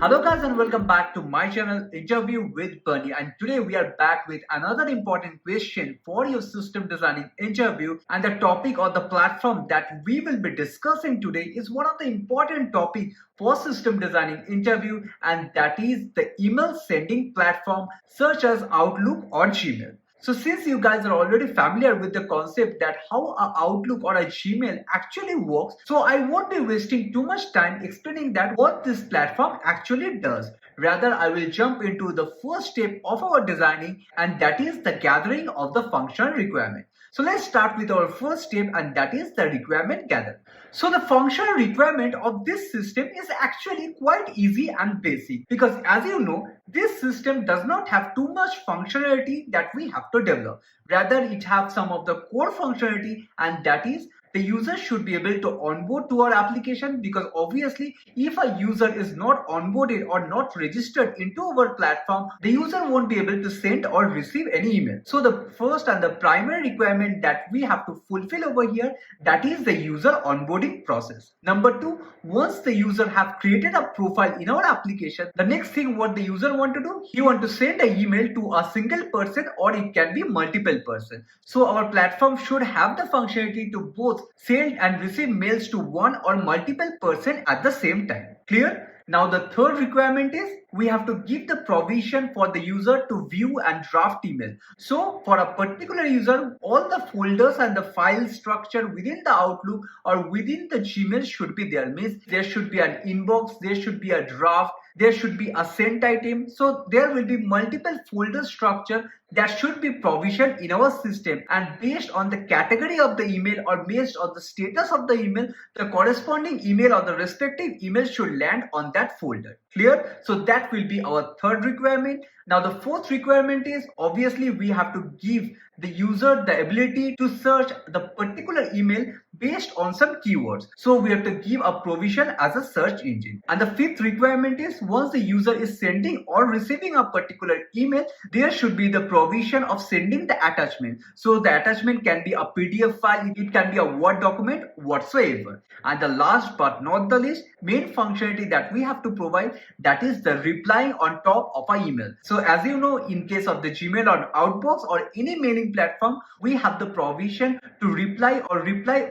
Hello guys and welcome back to my channel Interview with Bernie, and today we are back with another important question for your system designing interview. And the topic or the platform that we will be discussing today is one of the important topics for system designing interview, and that is the email sending platform such as Outlook or Gmail. So since you guys are already familiar with the concept that how a Outlook or a Gmail actually works, so I won't be wasting too much time explaining that what this platform actually does. Rather, I will jump into the first step of our designing, and that is the gathering of the functional requirement. So let's start with our first step, and that is the requirement gather. So the functional requirement of this system is actually quite easy and basic, because as you know, this system does not have too much functionality that we have to develop. Rather, it has some of the core functionality, and that is the user should be able to onboard to our application, because obviously if a user is not onboarded or not registered into our platform, the user won't be able to send or receive any email. So the first and the primary requirement that we have to fulfill over here, that is the user onboarding process. Number two, once the user have created a profile in our application, the next thing what the user want to do, he want to send an email to a single person or it can be multiple person. So our platform should have the functionality to both send and receive mails to one or multiple person at the same time. Clear? Now the third requirement is we have to give the provision for the user to view and draft email. So for a particular user, all the folders and the file structure within the Outlook or within the Gmail should be there. Means there should be an inbox, there should be a draft, there should be a sent item. So there will be multiple folder structure that should be provisioned in our system, and based on the category of the email or based on the status of the email, the corresponding email or the respective email should land on that folder. Clear? So that will be our third requirement. Now the fourth requirement is obviously we have to give the user the ability to search the particular email based on some keywords. So we have to give a provision as a search engine. And the fifth requirement is once the user is sending or receiving a particular email, there should be the provision of sending the attachment. So the attachment can be a PDF file, it can be a Word document, whatsoever. And the last but not the least, main functionality that we have to provide, that is the replying on top of our email. So as you know, in case of the Gmail or Outbox or any mailing platform, we have the provision to reply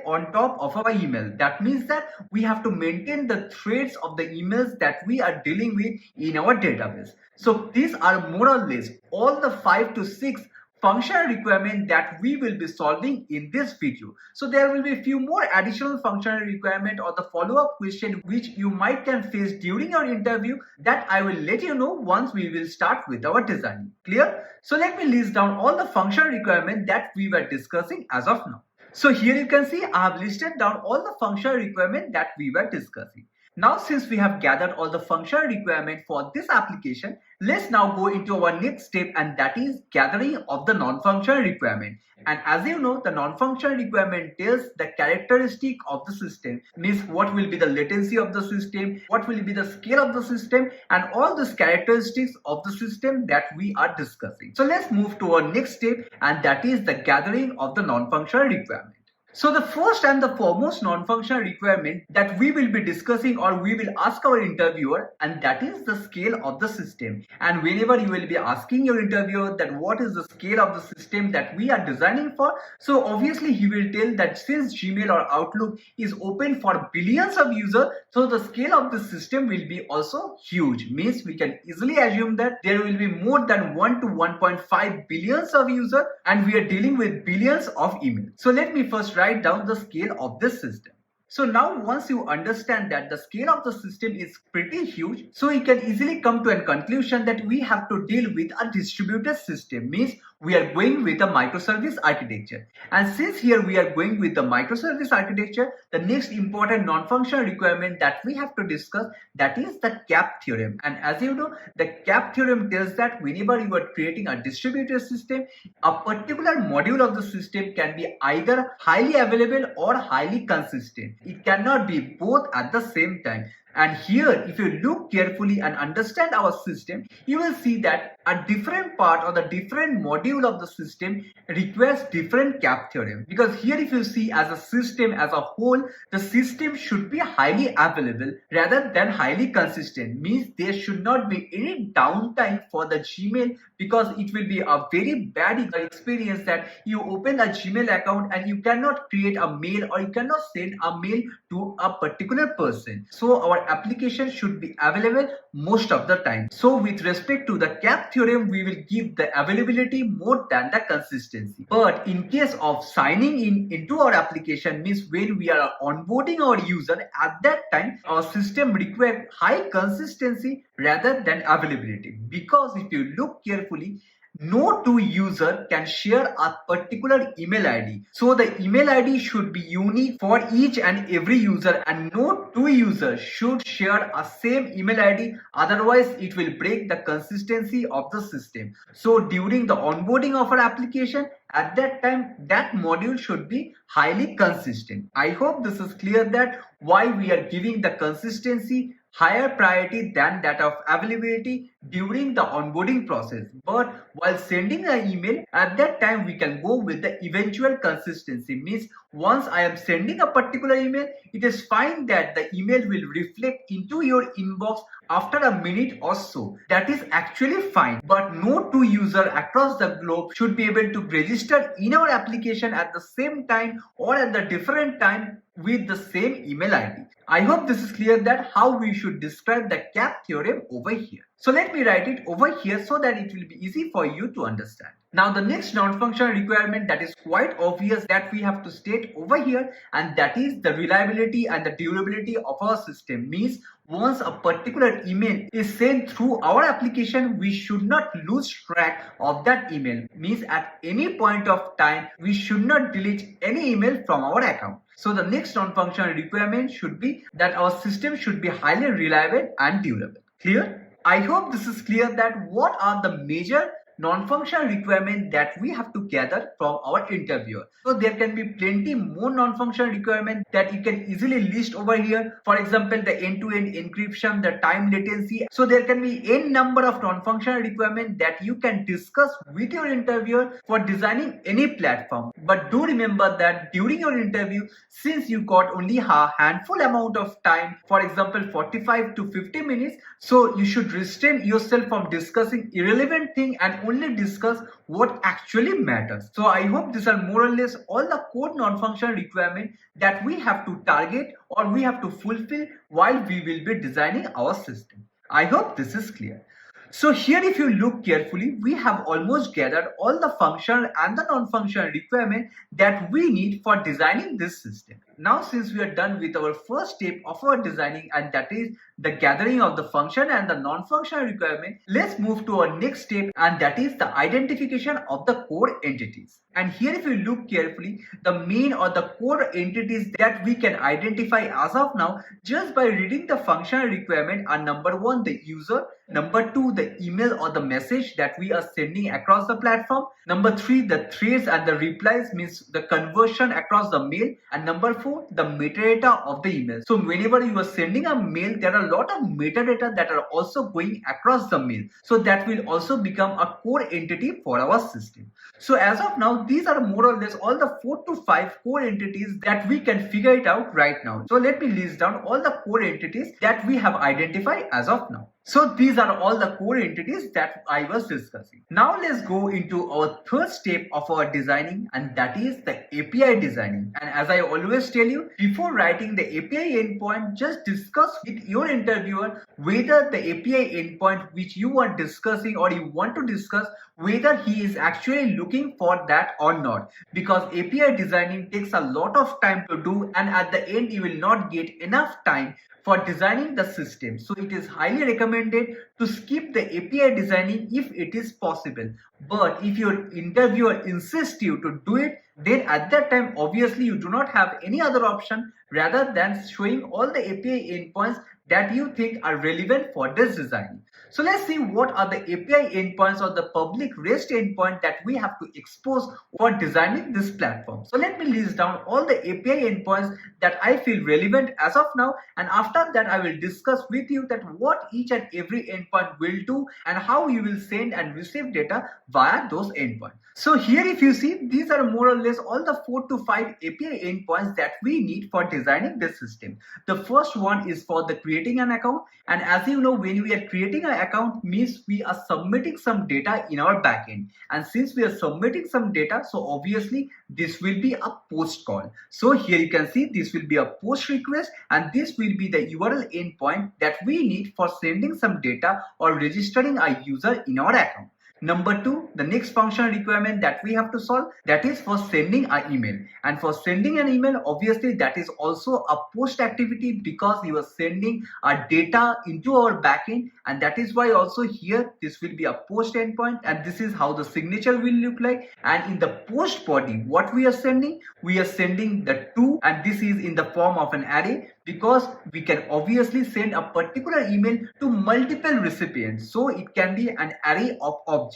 on top of our email. That means that we have to maintain the threads of the emails that we are dealing with in our database. So these are more or less all the 5 to 6 functional requirement that we will be solving in this video. So there will be a few more additional functional requirement or the follow-up question which you might can face during your interview, that I will let you know once we will start with our design. Clear? So let me list down all the functional requirement that we were discussing as of now. So here you can see I have listed down all the functional requirement that we were discussing. Now since we have gathered all the functional requirement for this application, let's now go into our next step, and that is gathering of the non-functional requirement. And as you know, the non-functional requirement tells the characteristic of the system, means what will be the latency of the system, what will be the scale of the system, and all these characteristics of the system that we are discussing. So let's move to our next step, and that is the gathering of the non-functional requirement. So the first and the foremost non-functional requirement that we will be discussing or we will ask our interviewer, and that is the scale of the system. And whenever you will be asking your interviewer that what is the scale of the system that we are designing for, so obviously he will tell that since Gmail or Outlook is open for billions of users, so the scale of the system will be also huge. Means we can easily assume that there will be more than 1 to 1.5 billions of users, and we are dealing with billions of emails. So let me first write down the scale of this system. So now once you understand that the scale of the system is pretty huge, so you can easily come to a conclusion that we have to deal with a distributed system. Means we are going with a microservice architecture. And since here we are going with the microservice architecture, the next important non-functional requirement that we have to discuss, that is the cap theorem. And as you know, the cap theorem tells that whenever you are creating a distributed system, a particular module of the system can be either highly available or highly consistent. It cannot be both at the same time. And here, if you look carefully and understand our system, you will see that a different part or the different module of the system requires different cap theorem. Because here, if you see as a system as a whole, the system should be highly available rather than highly consistent. Means there should not be any downtime for the Gmail, because it will be a very bad experience that you open a Gmail account and you cannot create a mail or you cannot send a mail to a particular person. So our application should be available most of the time. So with respect to the cap theorem, we will give the availability more than the consistency. But in case of signing into our application, means when we are onboarding our user, at that time our system requires high consistency rather than availability. Because if you look carefully, no two user can share a particular email ID. So the email ID should be unique for each and every user, and no two users should share a same email ID, otherwise it will break the consistency of the system. So during the onboarding of our application, at that time that module should be highly consistent. I hope this is clear that why we are giving the consistency higher priority than that of availability during the onboarding process. But while sending an email, at that time we can go with the eventual consistency. Means once I am sending a particular email, it is fine that the email will reflect into your inbox after a minute or so. That is actually fine. But no two user across the globe should be able to register in our application at the same time or at the different time with the same email ID. I hope this is clear that how we should describe the cap theorem over here. So let me write it over here so that it will be easy for you to understand. Now the next non-functional requirement that is quite obvious that we have to state over here, and that is the reliability and the durability of our system. Means once a particular email is sent through our application, we should not lose track of that email. Means at any point of time, we should not delete any email from our account. So the next non-functional requirement should be that our system should be highly reliable and durable. Clear? I hope this is clear that what are the major non-functional requirement that we have to gather from our interviewer. So there can be plenty more non-functional requirements that you can easily list over here. For example, the end-to-end encryption, the time latency. So there can be n number of non-functional requirements that you can discuss with your interviewer for designing any platform. But do remember that during your interview, since you got only a handful amount of time, for example 45 to 50 minutes, so you should restrain yourself from discussing irrelevant things and only discuss what actually matters. So I hope these are more or less all the core non-functional requirements that we have to target or we have to fulfill while we will be designing our system. I hope this is clear. So here if you look carefully, we have almost gathered all the functional and the non-functional requirements that we need for designing this system. Now since we are done with our first step of our designing, and that is the gathering of the function and the non-functional requirement, let's move to our next step, and that is the identification of the core entities. And here if you look carefully, the main or the core entities that we can identify as of now just by reading the functional requirement are: number one, the user; number two, the email or the message that we are sending across the platform; number three, the threads and the replies, means the conversion across the mail; and number four, the metadata of the email. So whenever you are sending a mail, there are a lot of metadata that are also going across the mail. So that will also become a core entity for our system. So as of now, these are more or less all the 4 to 5 core entities that we can figure it out right now. So let me list down all the core entities that we have identified as of now. So these are all the core entities that I was discussing. Now let's go into our third step of our designing, and that is the API designing. And as I always tell you, before writing the API endpoint, just discuss with your interviewer whether the API endpoint which you are discussing or you want to discuss, whether he is actually looking for that or not. Because API designing takes a lot of time to do, and at the end you will not get enough time for designing the system. So it is highly recommended to skip the API designing if it is possible. But if your interviewer insists you to do it, then at that time obviously you do not have any other option rather than showing all the API endpoints that you think are relevant for this design. So let's see what are the API endpoints or the public REST endpoint that we have to expose for designing this platform. So let me list down all the API endpoints that I feel relevant as of now, and after that I will discuss with you that what each and every endpoint will do and how you will send and receive data via those endpoints. So here if you see, these are more or less all the 4 to 5 API endpoints that we need for designing this system. The first one is for the creating an account, and as you know, when we are creating an account means we are submitting some data in our backend, and since we are submitting some data, so obviously this will be a post call. So here you can see this will be a post request, and this will be the URL endpoint that we need for sending some data or registering a user in our account. Number 2, the next functional requirement that we have to solve, that is for sending an email. And for sending an email, obviously that is also a post activity because you are sending our data into our backend, and that is why also here this will be a post endpoint, and this is how the signature will look like. And in the post body, what we are sending the to, and this is in the form of an array, because we can obviously send a particular email to multiple recipients, so it can be an array of objects.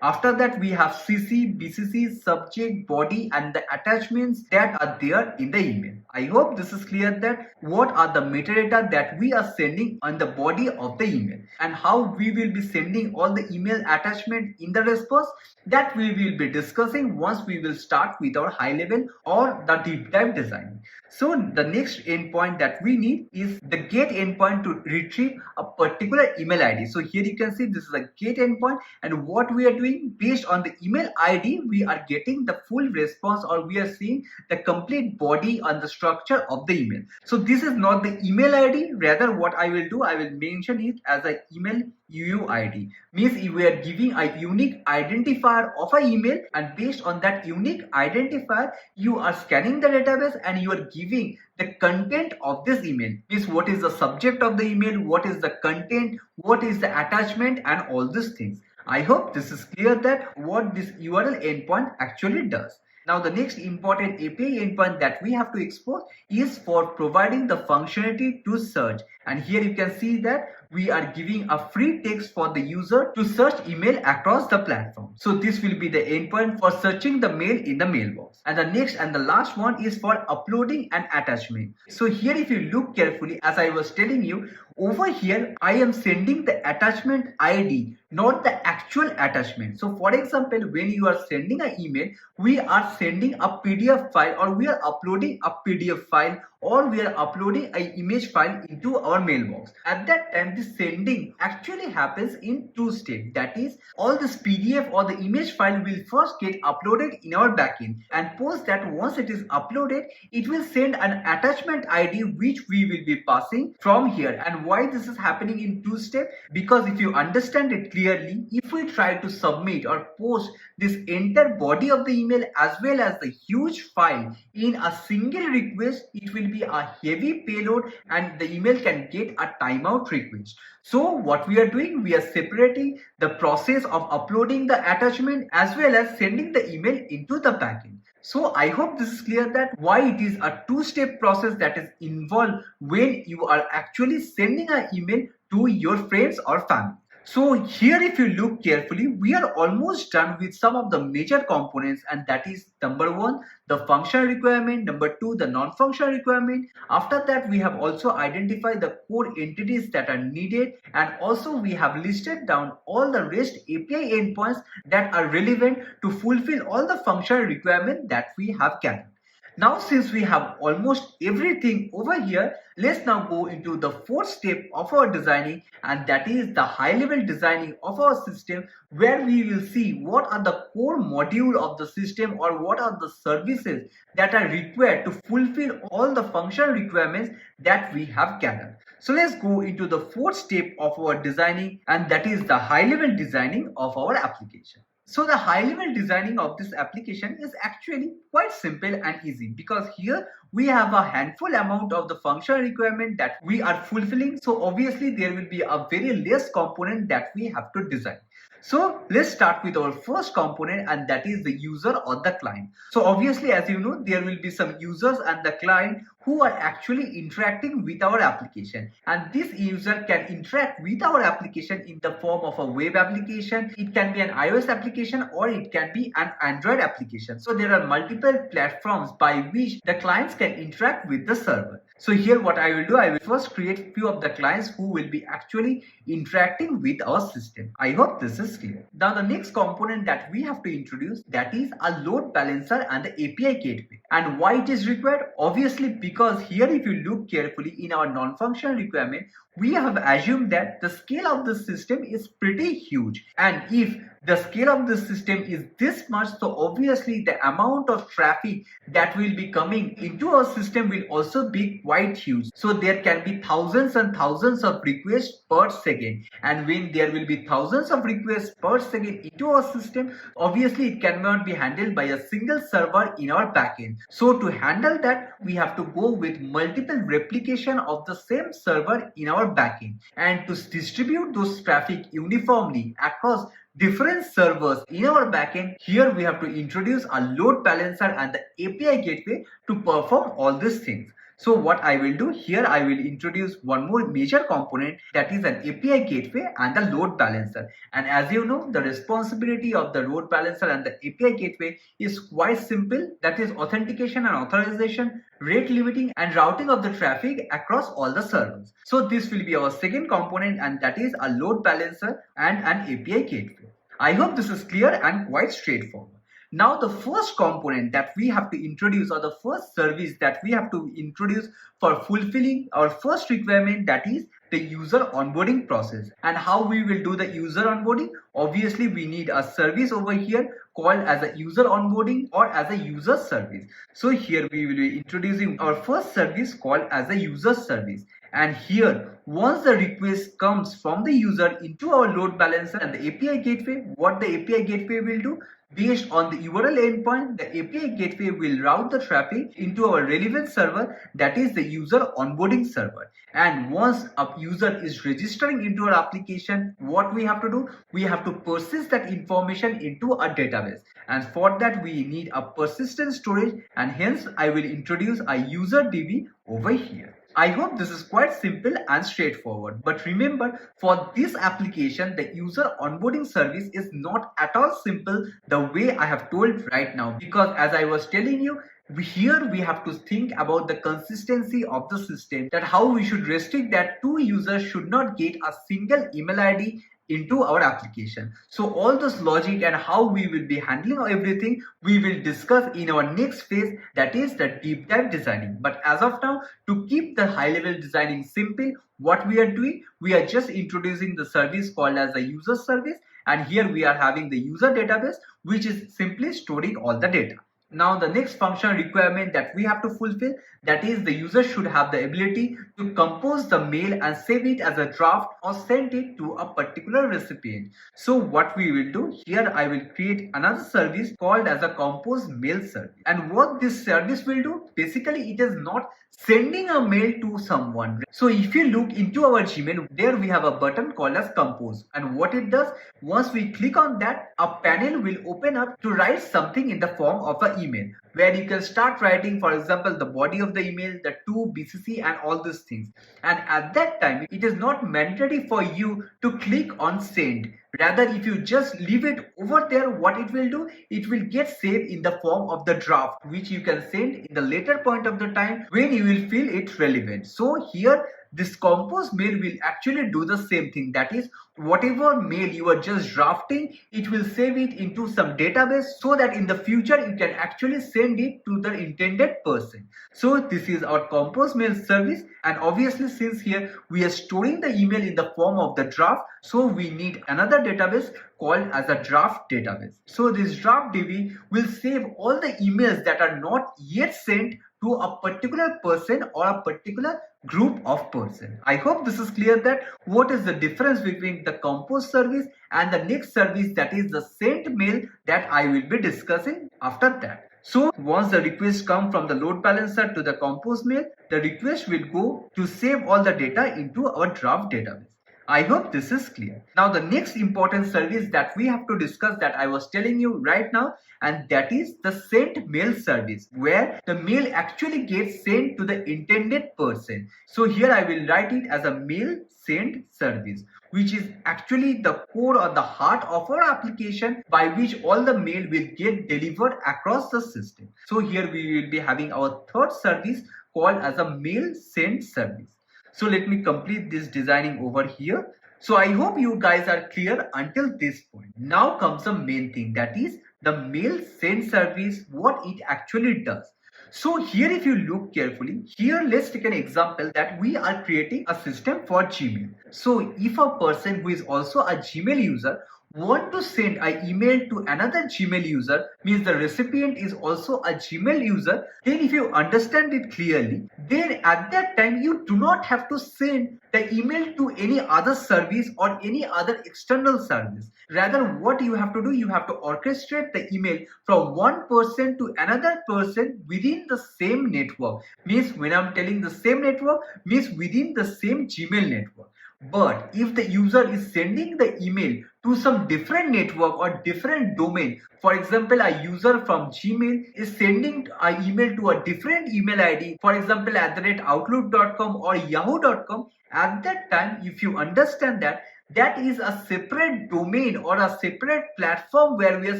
After that we have CC, BCC, subject, body, and the attachments that are there in the email. I hope this is clear that what are the metadata that we are sending on the body of the email, and how we will be sending all the email attachment in the response, that we will be discussing once we will start with our high level or the deep dive design. So the next endpoint that we need is the get endpoint to retrieve a particular email ID. So here you can see this is a get endpoint, and what we are doing based on the email ID, we are getting the full response, or we are seeing the complete body on the structure of the email. So this is not the email ID, rather what I will do, I will mention it as an email UUID. Means we are giving a unique identifier of an email, and based on that unique identifier you are scanning the database and you are giving the content of this email. Means what is the subject of the email, what is the content, what is the attachment, and all these things. I hope this is clear that what this URL endpoint actually does. Now the next important API endpoint that we have to expose is for providing the functionality to search, and here you can see that we are giving a free text for the user to search email across the platform. So this will be the endpoint for searching the mail in the mailbox. And the next and the last one is for uploading an attachment. So here if you look carefully, as I was telling you, over here I am sending the attachment ID, not the actual attachment. So for example, when you are sending an email, we are sending a PDF file, or we are uploading a PDF file, or we are uploading an image file into our mailbox. At that time, the sending actually happens in 2 steps. That is, all this PDF or the image file will first get uploaded in our backend, and post that, once it is uploaded, it will send an attachment ID which we will be passing from here. And why this is happening in 2 steps? Because if you understand it clearly, if we try to submit or post this entire body of the email as well as the huge file in a single request, it will be a heavy payload and the email can get a timeout request. So what we are doing, we are separating the process of uploading the attachment as well as sending the email into the backend. So I hope this is clear that why it is a 2-step process that is involved when you are actually sending an email to your friends or family. So here if you look carefully, we are almost done with some of the major components, and that is number 1, the functional requirement, number 2, the non-functional requirement. After that, we have also identified the core entities that are needed, and also we have listed down all the REST API endpoints that are relevant to fulfill all the functional requirements that we have gathered. Now since we have almost everything over here, let's now go into the 4th step of our designing, and that is the high level designing of our system, where we will see what are the core module of the system, or what are the services that are required to fulfill all the functional requirements that we have gathered. So let's go into the 4th step of our designing, and that is the high level designing of our application. So the high level designing of this application is actually quite simple and easy, because here we have a handful amount of the functional requirement that we are fulfilling. So obviously there will be a very less component that we have to design. So let's start with our first component, and that is the user or the client. So obviously, as you know, there will be some users and the client who are actually interacting with our application, and this user can interact with our application in the form of a web application. It can be an iOS application or it can be an Android application. So there are multiple platforms by which the clients can interact with the server. So here what I will do, I will first create few of the clients who will be actually interacting with our system. I hope this is clear. Now the next component that we have to introduce, that is a load balancer and the API gateway. And why it is required? Obviously because here if you look carefully in our non-functional requirement, we have assumed that the scale of the system is pretty huge, and if the scale of the system is this much, so obviously the amount of traffic that will be coming into our system will also be quite huge. So there can be thousands and thousands of requests per second, and when there will be thousands of requests per second into our system, obviously it cannot be handled by a single server in our backend. So to handle that, we have to go with multiple replication of the same server in our backend, and to distribute those traffic uniformly across different servers in our backend, here we have to introduce a load balancer and the API gateway to perform all these things. So what I will do here, I will introduce one more major component, that is an API gateway and the load balancer. And as you know, the responsibility of the load balancer and the API gateway is quite simple. That is authentication and authorization, rate limiting and routing of the traffic across all the servers. So this will be our second component, and that is a load balancer and an API gateway. I hope this is clear and quite straightforward. Now the first component that we have to introduce, or the first service that we have to introduce for fulfilling our first requirement, that is the user onboarding process. And how we will do the user onboarding? Obviously we need a service over here called as a user onboarding or as a user service. So here we will be introducing our first service called as a user service. And here, once the request comes from the user into our load balancer and the API gateway, what the API gateway will do? Based on the URL endpoint, the API gateway will route the traffic into our relevant server, that is the user onboarding server. And once a user is registering into our application, what we have to do? We have to persist that information into a database. And for that we need a persistent storage, and hence I will introduce a user DB over here. I hope this is quite simple and straightforward. But remember, for this application, the user onboarding service is not at all simple the way I have told right now. Because as I was telling you, here we have to think about the consistency of the system, that how we should restrict that two users should not get a single email ID into our application. So all this logic and how we will be handling everything, we will discuss in our next phase, that is the deep dive designing. But as of now, to keep the high level designing simple, what we are doing, we are just introducing the service called as the user service, and here we are having the user database, which is simply storing all the data. Now the next functional requirement that we have to fulfill, that is the user should have the ability to compose the mail and save it as a draft or send it to a particular recipient. So what we will do here, I will create another service called as a compose mail service. And what this service will do, basically it is not sending a mail to someone. So if you look into our Gmail, there we have a button called as compose, and what it does, once we click on that, a panel will open up to write something in the form of an email, where you can start writing, for example, the body of the email, the to, BCC and all these things. And at that time, it is not mandatory for you to click on send. Rather, if you just leave it over there, what it will do, it will get saved in the form of the draft, which you can send in the later point of the time when you will feel it relevant. So here, this compose mail will actually do the same thing. That is, whatever mail you are just drafting, it will save it into some database so that in the future you can actually send it to the intended person. So this is our compose mail service, and obviously since here we are storing the email in the form of the draft, so we need another database called as a draft database. So this draft DB will save all the emails that are not yet sent to a particular person or a particular group of person. I hope this is clear, that what is the difference between the compose service and the next service, that is the sent mail, that I will be discussing after that. So once the request comes from the load balancer to the compose mail, the request will go to save all the data into our draft database. I hope this is clear. Now the next important service that we have to discuss that I was telling you right now, and that is the sent mail service, where the mail actually gets sent to the intended person. So here I will write it as a mail send service, which is actually the core or the heart of our application by which all the mail will get delivered across the system. So here we will be having our third service called as a mail send service. So let me complete this designing over here. So I hope you guys are clear until this point. Now comes the main thing, that is the mail send service, what it actually does. So here if you look carefully, here let's take an example that we are creating a system for Gmail. So if a person who is also a Gmail user want to send an email to another Gmail user, means the recipient is also a Gmail user, then if you understand it clearly, then at that time you do not have to send the email to any other service or any other external service. Rather, what you have to do, you have to orchestrate the email from one person to another person within the same network. Means when I'm telling the same network, means within the same Gmail network. But if the user is sending the email to some different network or different domain, for example, a user from Gmail is sending an email to a different email ID, for example, @outlook.com or yahoo.com, at that time, if you understand that, that is a separate domain or a separate platform where we are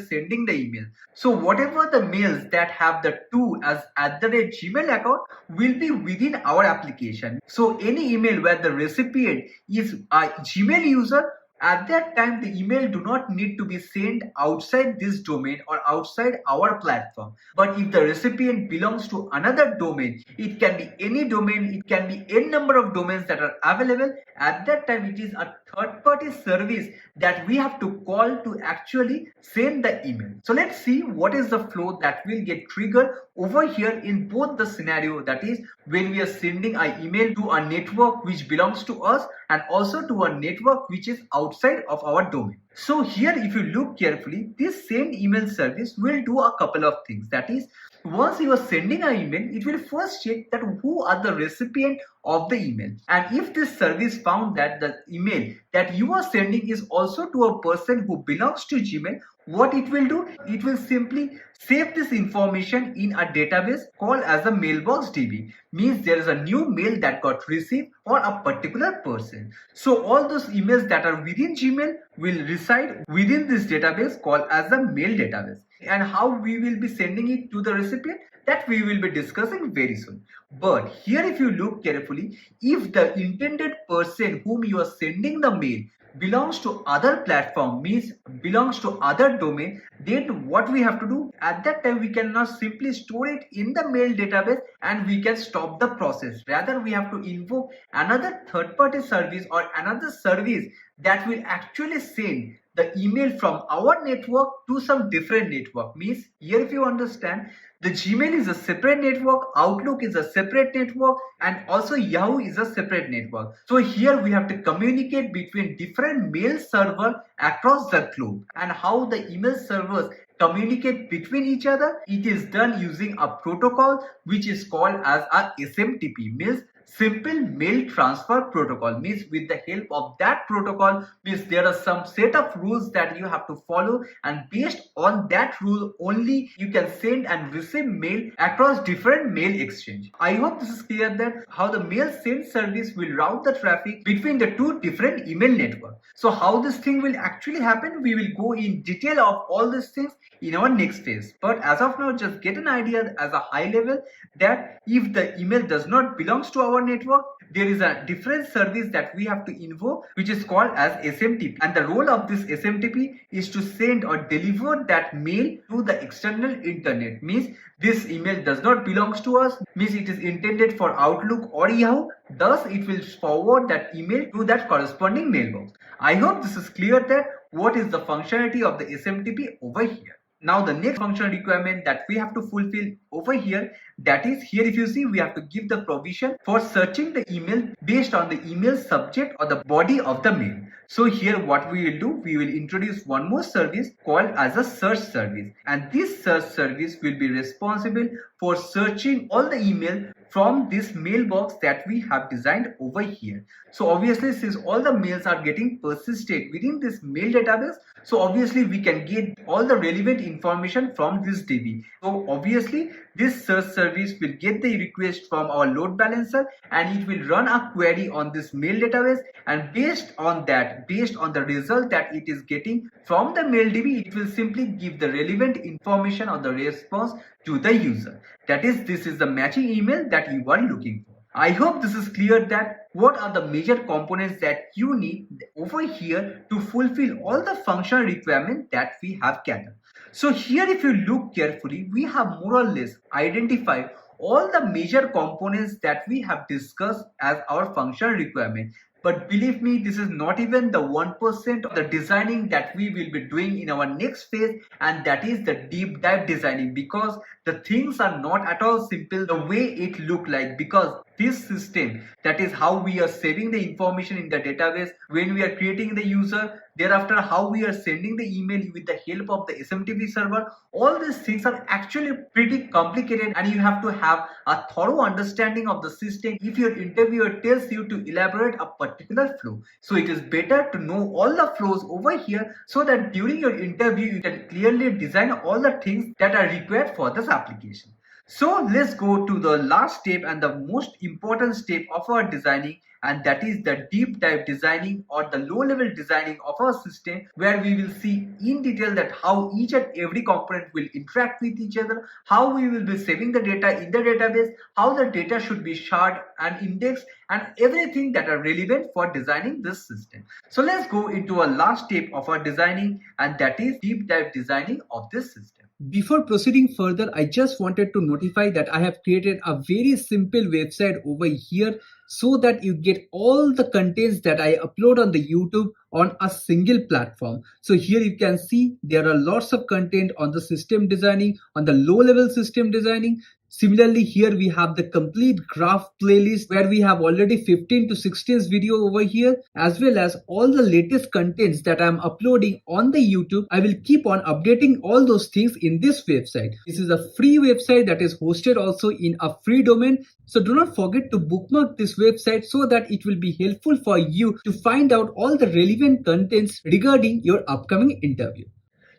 sending the email. So whatever the mails that have the two as @Gmail account will be within our application. So any email where the recipient is a Gmail user, at that time the email do not need to be sent outside this domain or outside our platform. But if the recipient belongs to another domain, it can be any domain, it can be any number of domains that are available, at that time it is a third-party service that we have to call to actually send the email. So let's see what is the flow that will get triggered over here in both the scenario, that is when we are sending an email to a network which belongs to us and also to a network which is outside of our domain. So here if you look carefully, this send email service will do a couple of things. That is, once you are sending an email, it will first check that who are the recipient of the email, and if this service found that the email that you are sending is also to a person who belongs to Gmail, what it will do, it will simply save this information in a database called as a mailbox DB. Means there is a new mail that got received for a particular person. So all those emails that are within Gmail will reside within this database called as a mail database. And how we will be sending it to the recipient, that we will be discussing very soon. But here if you look carefully, if the intended person whom you are sending the mail belongs to other platform, means belongs to other domain, then what we have to do, at that time we cannot simply store it in the mail database and we can stop the process. Rather, we have to invoke another third-party service or another service that will actually send the email from our network to some different network. Means here if you understand, the Gmail is a separate network, Outlook is a separate network, and also Yahoo is a separate network. So here we have to communicate between different mail servers across the globe. And how the email servers communicate between each other, it is done using a protocol which is called as a SMTP, means Simple Mail Transfer Protocol. Means with the help of that protocol, means there are some set of rules that you have to follow, and based on that rule only you can send and receive mail across different mail exchange. I hope this is clear that how the mail send service will route the traffic between the two different email networks. So how this thing will actually happen, we will go in detail of all these things in our next phase. But as of now, just get an idea as a high level that if the email does not belongs to our network, there is a different service that we have to invoke which is called as SMTP, and the role of this SMTP is to send or deliver that mail to the external internet. Means this email does not belongs to us, means it is intended for Outlook or Yahoo, thus it will forward that email to that corresponding mailbox. I hope this is clear that what is the functionality of the SMTP over here. Now the next functional requirement that we have to fulfill over here, that is, here if you see, we have to give the provision for searching the email based on the email subject or the body of the mail. So here what we will do, we will introduce one more service called as a search service, and this search service will be responsible for searching all the email from this mailbox that we have designed over here. So obviously, since all the mails are getting persisted within this mail database, so obviously we can get all the relevant information from this DB. So obviously this search service will get the request from our load balancer and it will run a query on this mail database, and based on that, based on the result that it is getting from the mail DB, it will simply give the relevant information or the response to the user. That is, this is the matching email that you are looking for. I hope this is clear that what are the major components that you need over here to fulfill all the functional requirements that we have gathered. So here, if you look carefully, we have more or less identified all the major components that we have discussed as our functional requirement. But believe me, this is not even the 1% of the designing that we will be doing in our next phase, and that is the deep dive designing, because the things are not at all simple the way it look like, because this system, that is how we are saving the information in the database when we are creating the user, thereafter how we are sending the email with the help of the SMTP server, all these things are actually pretty complicated and you have to have a thorough understanding of the system if your interviewer tells you to elaborate a particular flow. So it is better to know all the flows over here so that during your interview you can clearly design all the things that are required for this application. So let's go to the last step and the most important step of our designing, and that is the deep dive designing or the low level designing of our system, where we will see in detail that how each and every component will interact with each other, how we will be saving the data in the database, how the data should be sharded and indexed, and everything that are relevant for designing this system. So let's go into a last step of our designing, and that is deep dive designing of this system. Before proceeding further, I just wanted to notify that I have created a very simple website over here so that you get all the contents that I upload on the YouTube on a single platform. So here you can see there are lots of content on the system designing, on the low level system designing. Similarly, here we have the complete graph playlist where we have already 15 to 16 video over here, as well as all the latest contents that I'm uploading on the YouTube. I will keep on updating all those things in this website. This is a free website that is hosted also in a free domain. So do not forget to bookmark this website so that it will be helpful for you to find out all the relevant contents regarding your upcoming interview.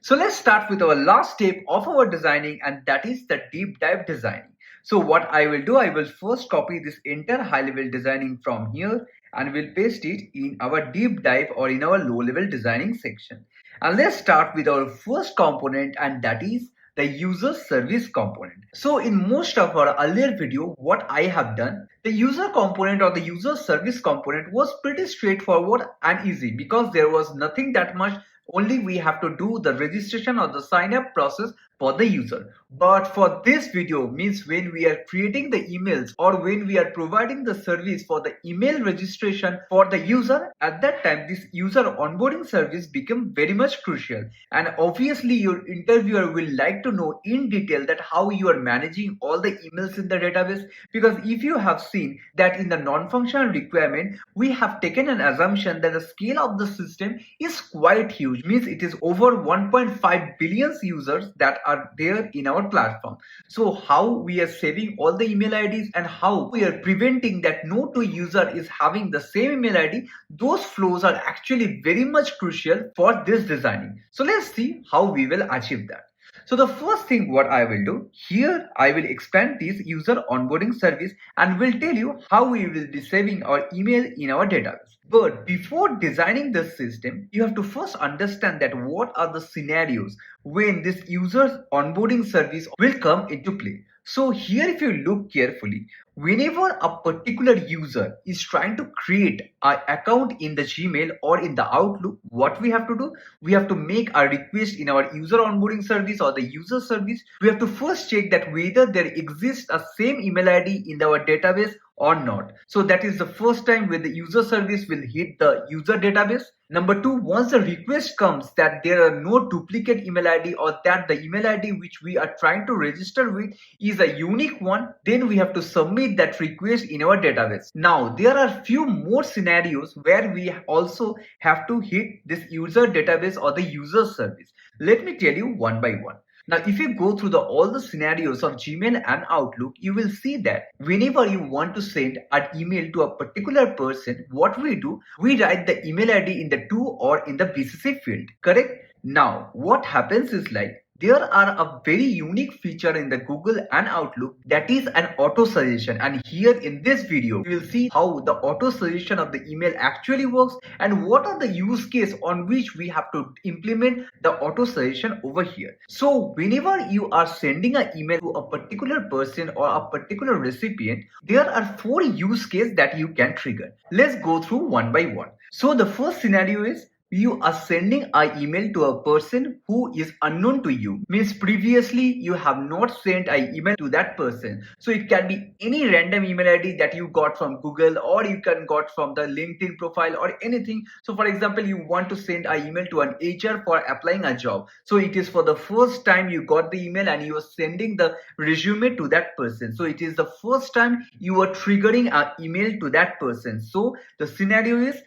So let's start with our last step of our designing, and that is the deep dive designing. So what I will do, I will first copy this entire high level designing from here and will paste it in our deep dive or in our low level designing section. And let's start with our first component, and that is the user service component. So in most of our earlier video, what I have done, the user component or the user service component was pretty straightforward and easy because there was nothing that much. Only we have to do the registration or the sign up process for the user. But for this video, means when we are creating the emails or when we are providing the service for the email registration for the user, at that time this user onboarding service become very much crucial. And obviously your interviewer will like to know in detail that how you are managing all the emails in the database, because if you have seen that in the non-functional requirement, we have taken an assumption that the scale of the system is quite huge, means it is over 1.5 billion users that are there in our platform. So how we are saving all the email IDs and how we are preventing that no two user is having the same email ID, those flows are actually very much crucial for this designing. So let's see how we will achieve that. So the first thing what I will do here, I will expand this user onboarding service and will tell you how we will be saving our email in our database. But before designing this system, you have to first understand that what are the scenarios when this user onboarding service will come into play. So here, if you look carefully, whenever a particular user is trying to create an account in the Gmail or in the Outlook, what we have to do, we have to make a request in our user onboarding service or the user service. We have to first check that whether there exists a same email ID in our database or not. So that is the first time when the user service will hit the user database. Number two, once the request comes that there are no duplicate email ID or that the email ID which we are trying to register with is a unique one, then we have to submit that request in our database. Now, there are few more scenarios where we also have to hit this user database or the user service. Let me tell you one by one. Now, if you go through all the scenarios of Gmail and Outlook, you will see that whenever you want to send an email to a particular person, what we do, we write the email ID in the to or in the BCC field, correct? Now, what happens is like, there are a very unique feature in the Google and Outlook, that is an auto suggestion, and here in this video we will see how the auto suggestion of the email actually works and what are the use case on which we have to implement the auto suggestion over here. So whenever you are sending an email to a particular person or a particular recipient, there are 4 use cases that you can trigger. Let's go through one by one. So the first scenario is, you are sending an email to a person who is unknown to you. Means previously you have not sent an email to that person. So it can be any random email ID that you got from Google, or you can got from the LinkedIn profile or anything. So for example, you want to send an email to an HR for applying a job. So it is for the first time you got the email and you are sending the resume to that person. So it is the first time you are triggering an email to that person. So the scenario is,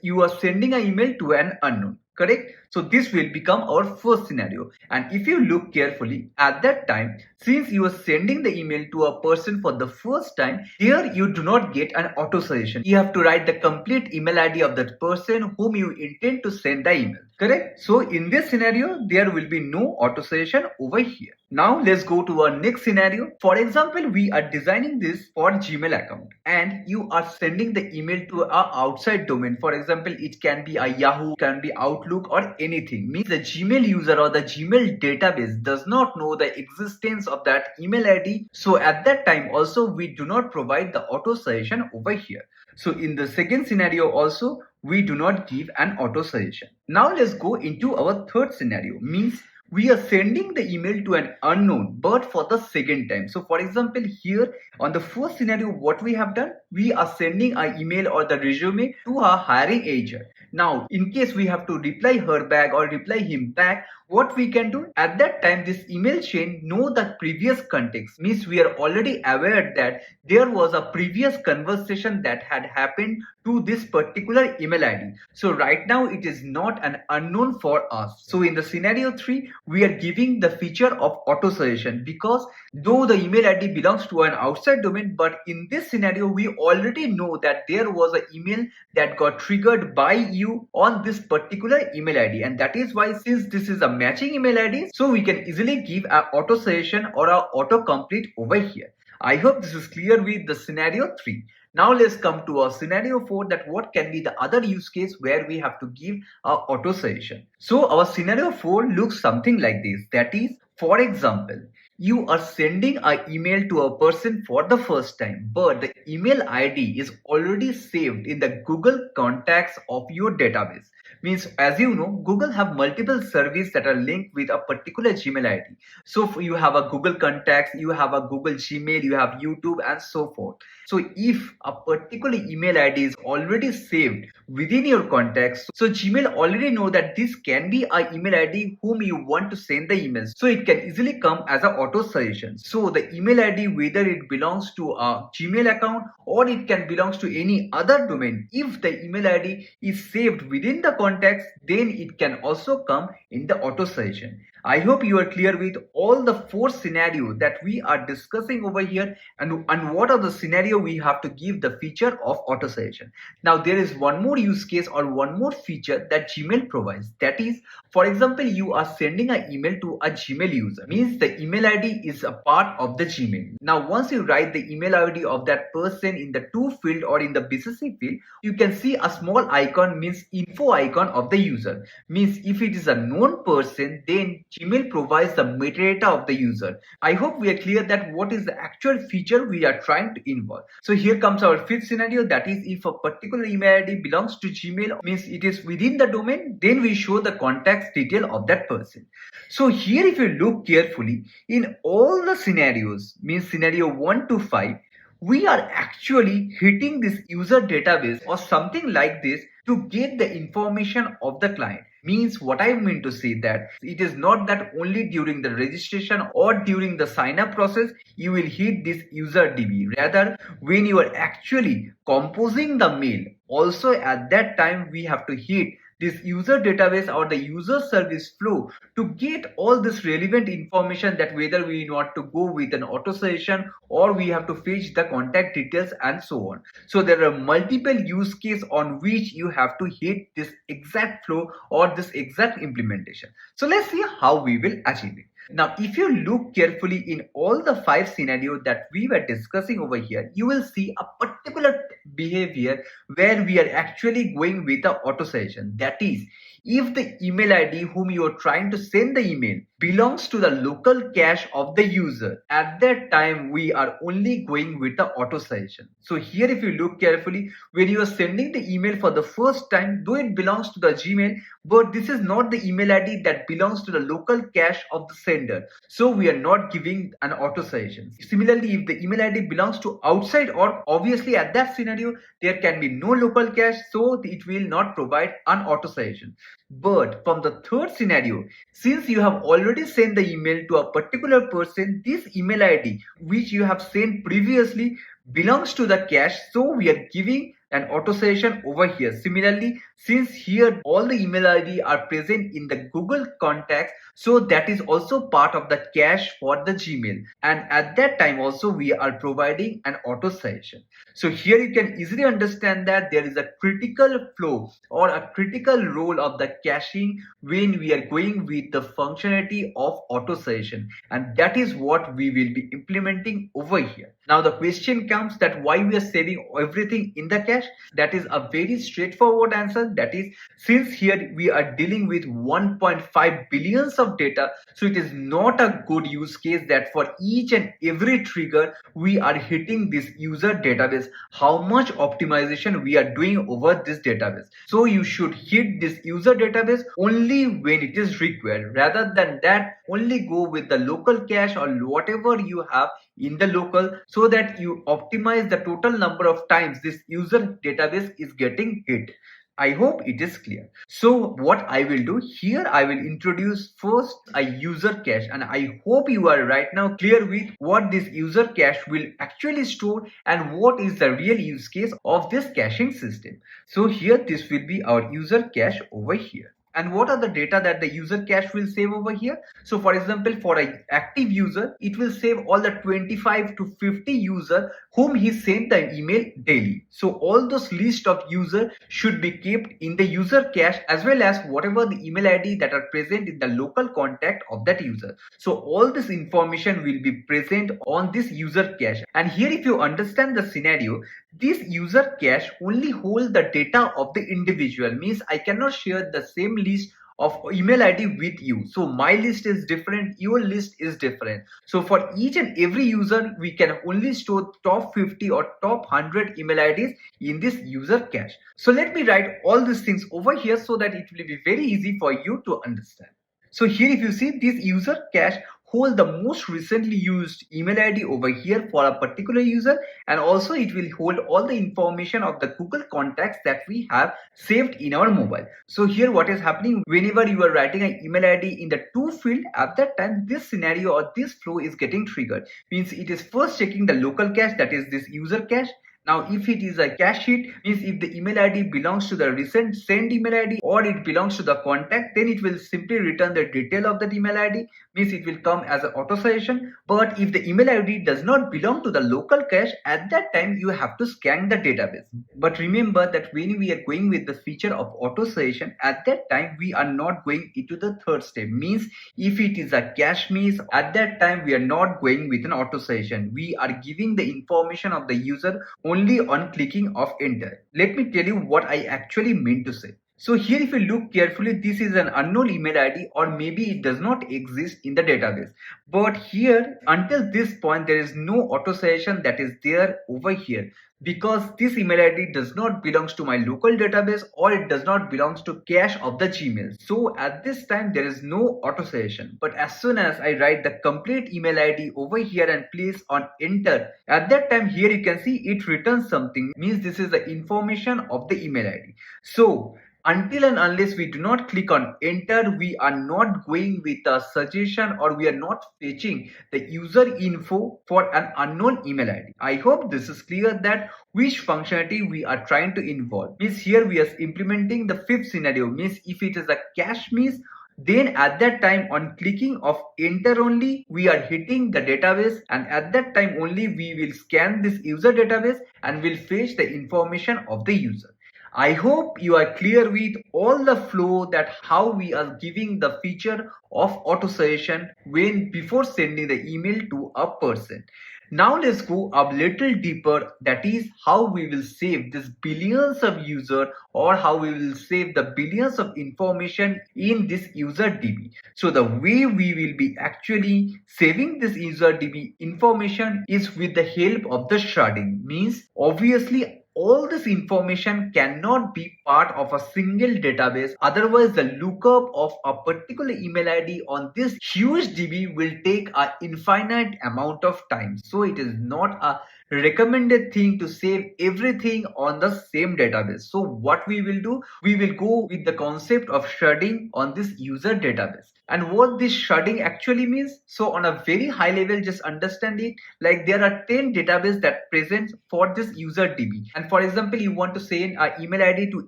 you are sending an email to an unknown, correct? So this will become our first scenario. And if you look carefully at that time, since you are sending the email to a person for the first time, here you do not get an auto suggestion. You have to write the complete email ID of that person whom you intend to send the email, correct? So in this scenario, there will be no auto suggestion over here. Now let's go to our next scenario. For example, we are designing this for Gmail account and you are sending the email to our outside domain. For example, it can be a Yahoo, can be Outlook or anything. Means the Gmail user or the Gmail database does not know the existence of that email ID. So at that time also we do not provide the auto suggestion over here. So in the second scenario also we do not give an auto suggestion. Now let's go into our third scenario. Means we are sending the email to an unknown but for the second time. So for example, here on the first scenario, what we have done, we are sending an email or the resume to our hiring agent. Now in case we have to reply her back or reply him back, what we can do at that time, this email chain know the previous context. Means we are already aware that there was a previous conversation that had happened to this particular email ID. So right now it is not an unknown for us. So in the scenario 3, we are giving the feature of auto suggestion, because though the email ID belongs to an outside domain, but in this scenario we already know that there was an email that got triggered by you on this particular email ID, and that is why, since this is a matching email ID, so we can easily give an auto suggestion or an auto complete over here. I hope this is clear with the scenario 3. Now let's come to our scenario 4, that what can be the other use case where we have to give our auto suggestion. So our scenario 4 looks something like this. That is, for example, you are sending an email to a person for the first time, but the email ID is already saved in the Google contacts of your database. Means, as you know, Google have multiple services that are linked with a particular Gmail ID. So you have a Google contacts, you have a Google Gmail, you have YouTube and so forth. So if a particular email ID is already saved within your contacts, so Gmail already know that this can be an email ID whom you want to send the emails. So it can easily come as an auto suggestion. So the email ID, whether it belongs to a Gmail account or it can belongs to any other domain, if the email ID is saved within the contacts, then it can also come in the auto suggestion. I hope you are clear with all the 4 scenarios that we are discussing over here, and what are the scenario we have to give the feature of auto suggestion. Now there is one more use case or one more feature that Gmail provides. That is, for example, you are sending an email to a Gmail user. Means the email ID is a part of the Gmail. Now once you write the email ID of that person in the to field or in the BCC field, you can see a small icon, means info icon of the user. Means if it is a known person, then Gmail provides the metadata of the user. I hope we are clear that what is the actual feature we are trying to involve. So here comes our 5th scenario, that is, if a particular email ID belongs to Gmail, means it is within the domain, then we show the contacts detail of that person. So here if you look carefully, in all the scenarios, means scenario 1 to 5, we are actually hitting this user database or something like this to get the information of the client. Means what I mean to say that it is not that only during the registration or during the sign up process you will hit this user DB. Rather, when you are actually composing the mail, also at that time we have to hit this user database or the user service flow to get all this relevant information, that whether we want to go with an auto suggestion or we have to fetch the contact details and so on. So there are multiple use cases on which you have to hit this exact flow or this exact implementation. So let's see how we will achieve it. Now, if you look carefully in all the 5 scenarios that we were discussing over here, you will see a particular behavior where we are actually going with the auto suggestion. That is, if the email ID whom you are trying to send the email belongs to the local cache of the user, at that time we are only going with the auto suggestion. So here, if you look carefully, when you are sending the email for the first time, though it belongs to the Gmail, but this is not the email ID that belongs to the local cache of the sender, so we are not giving an auto suggestion. Similarly, if the email ID belongs to outside, or obviously at that scenario there can be no local cache, so it will not provide an auto suggestion. But from the third scenario, since you have already sent the email to a particular person, this email ID which you have sent previously belongs to the cache, so we are giving an auto suggestion over here. Similarly, since here all the email ID are present in the Google contacts, so that is also part of the cache for the Gmail, and at that time also we are providing an auto suggestion. So here you can easily understand that there is a critical flow or a critical role of the caching when we are going with the functionality of auto suggestion, and that is what we will be implementing over here. Now the question comes that why we are saving everything in the cache. That is a very straightforward answer. That is, since here we are dealing with 1.5 billions of data, so it is not a good use case that for each and every trigger we are hitting this user database, how much optimization we are doing over this database. So you should hit this user database only when it is required. Rather than that, only go with the local cache or whatever you have in the local, so that you optimize the total number of times this user database is getting hit. I hope it is clear. So what I will do here, I will introduce first a user cache, and I hope you are right now clear with what this user cache will actually store and what is the real use case of this caching system. So here this will be our user cache over here. And what are the data that the user cache will save over here? So for example, for an active user, it will save all the 25 to 50 user whom he sent the email daily. So all those list of user should be kept in the user cache, as well as whatever the email ID that are present in the local contact of that user. So all this information will be present on this user cache. And here, if you understand the scenario, this user cache only holds the data of the individual, means I cannot share the same list of email ID with you. So my list is different, your list is different. So for each and every user, we can only store top 50 or top 100 email IDs in this user cache. So let me write all these things over here so that it will be very easy for you to understand. So here, if you see, this user cache hold the most recently used email ID over here for a particular user, and also it will hold all the information of the Google contacts that we have saved in our mobile. So here what is happening, whenever you are writing an email ID in the to field, at that time this scenario or this flow is getting triggered. Means it is first checking the local cache, that is this user cache. Now, if it is a cache hit, means if the email ID belongs to the recent send email ID or it belongs to the contact, then it will simply return the detail of that email ID, means it will come as an auto suggestion. But if the email ID does not belong to the local cache, at that time you have to scan the database. But remember that when we are going with the feature of auto suggestion, at that time we are not going into the third step. Means if it is a cache miss, at that time we are not going with an auto suggestion. We are giving the information of the user only on clicking of enter. Let me tell you what I actually meant to say. So here, if you look carefully, this is an unknown email ID, or maybe it does not exist in the database. But here, until this point, there is no auto suggestion that is there over here, because this email ID does not belongs to my local database, or it does not belongs to cache of the Gmail. So at this time, there is no auto suggestion. But as soon as I write the complete email ID over here and place on enter, at that time here you can see it returns something, means this is the information of the email ID. So Until and unless we do not click on enter, we are not going with a suggestion or we are not fetching the user info for an unknown email ID. I hope this is clear that which functionality we are trying to involve. Means here we are implementing the fifth scenario. Means if it is a cache miss, then at that time on clicking of enter only, we are hitting the database, and at that time only we will scan this user database and will fetch the information of the user. I hope you are clear with all the flow that how we are giving the feature of auto suggestion when before sending the email to a person. Now let's go a little deeper, that is how we will save this billions of user or how we will save the billions of information in this user DB. So the way we will be actually saving this user DB information is with the help of the sharding. Means obviously all this information cannot be part of a single database, otherwise the lookup of a particular email ID on this huge DB will take an infinite amount of time. So it is not a recommended thing to save everything on the same database. So what we will do, we will go with the concept of sharding on this user database. And what this sharding actually means, so on a very high level, just understand it like there are 10 databases that present for this user DB. And for example, you want to send an email ID to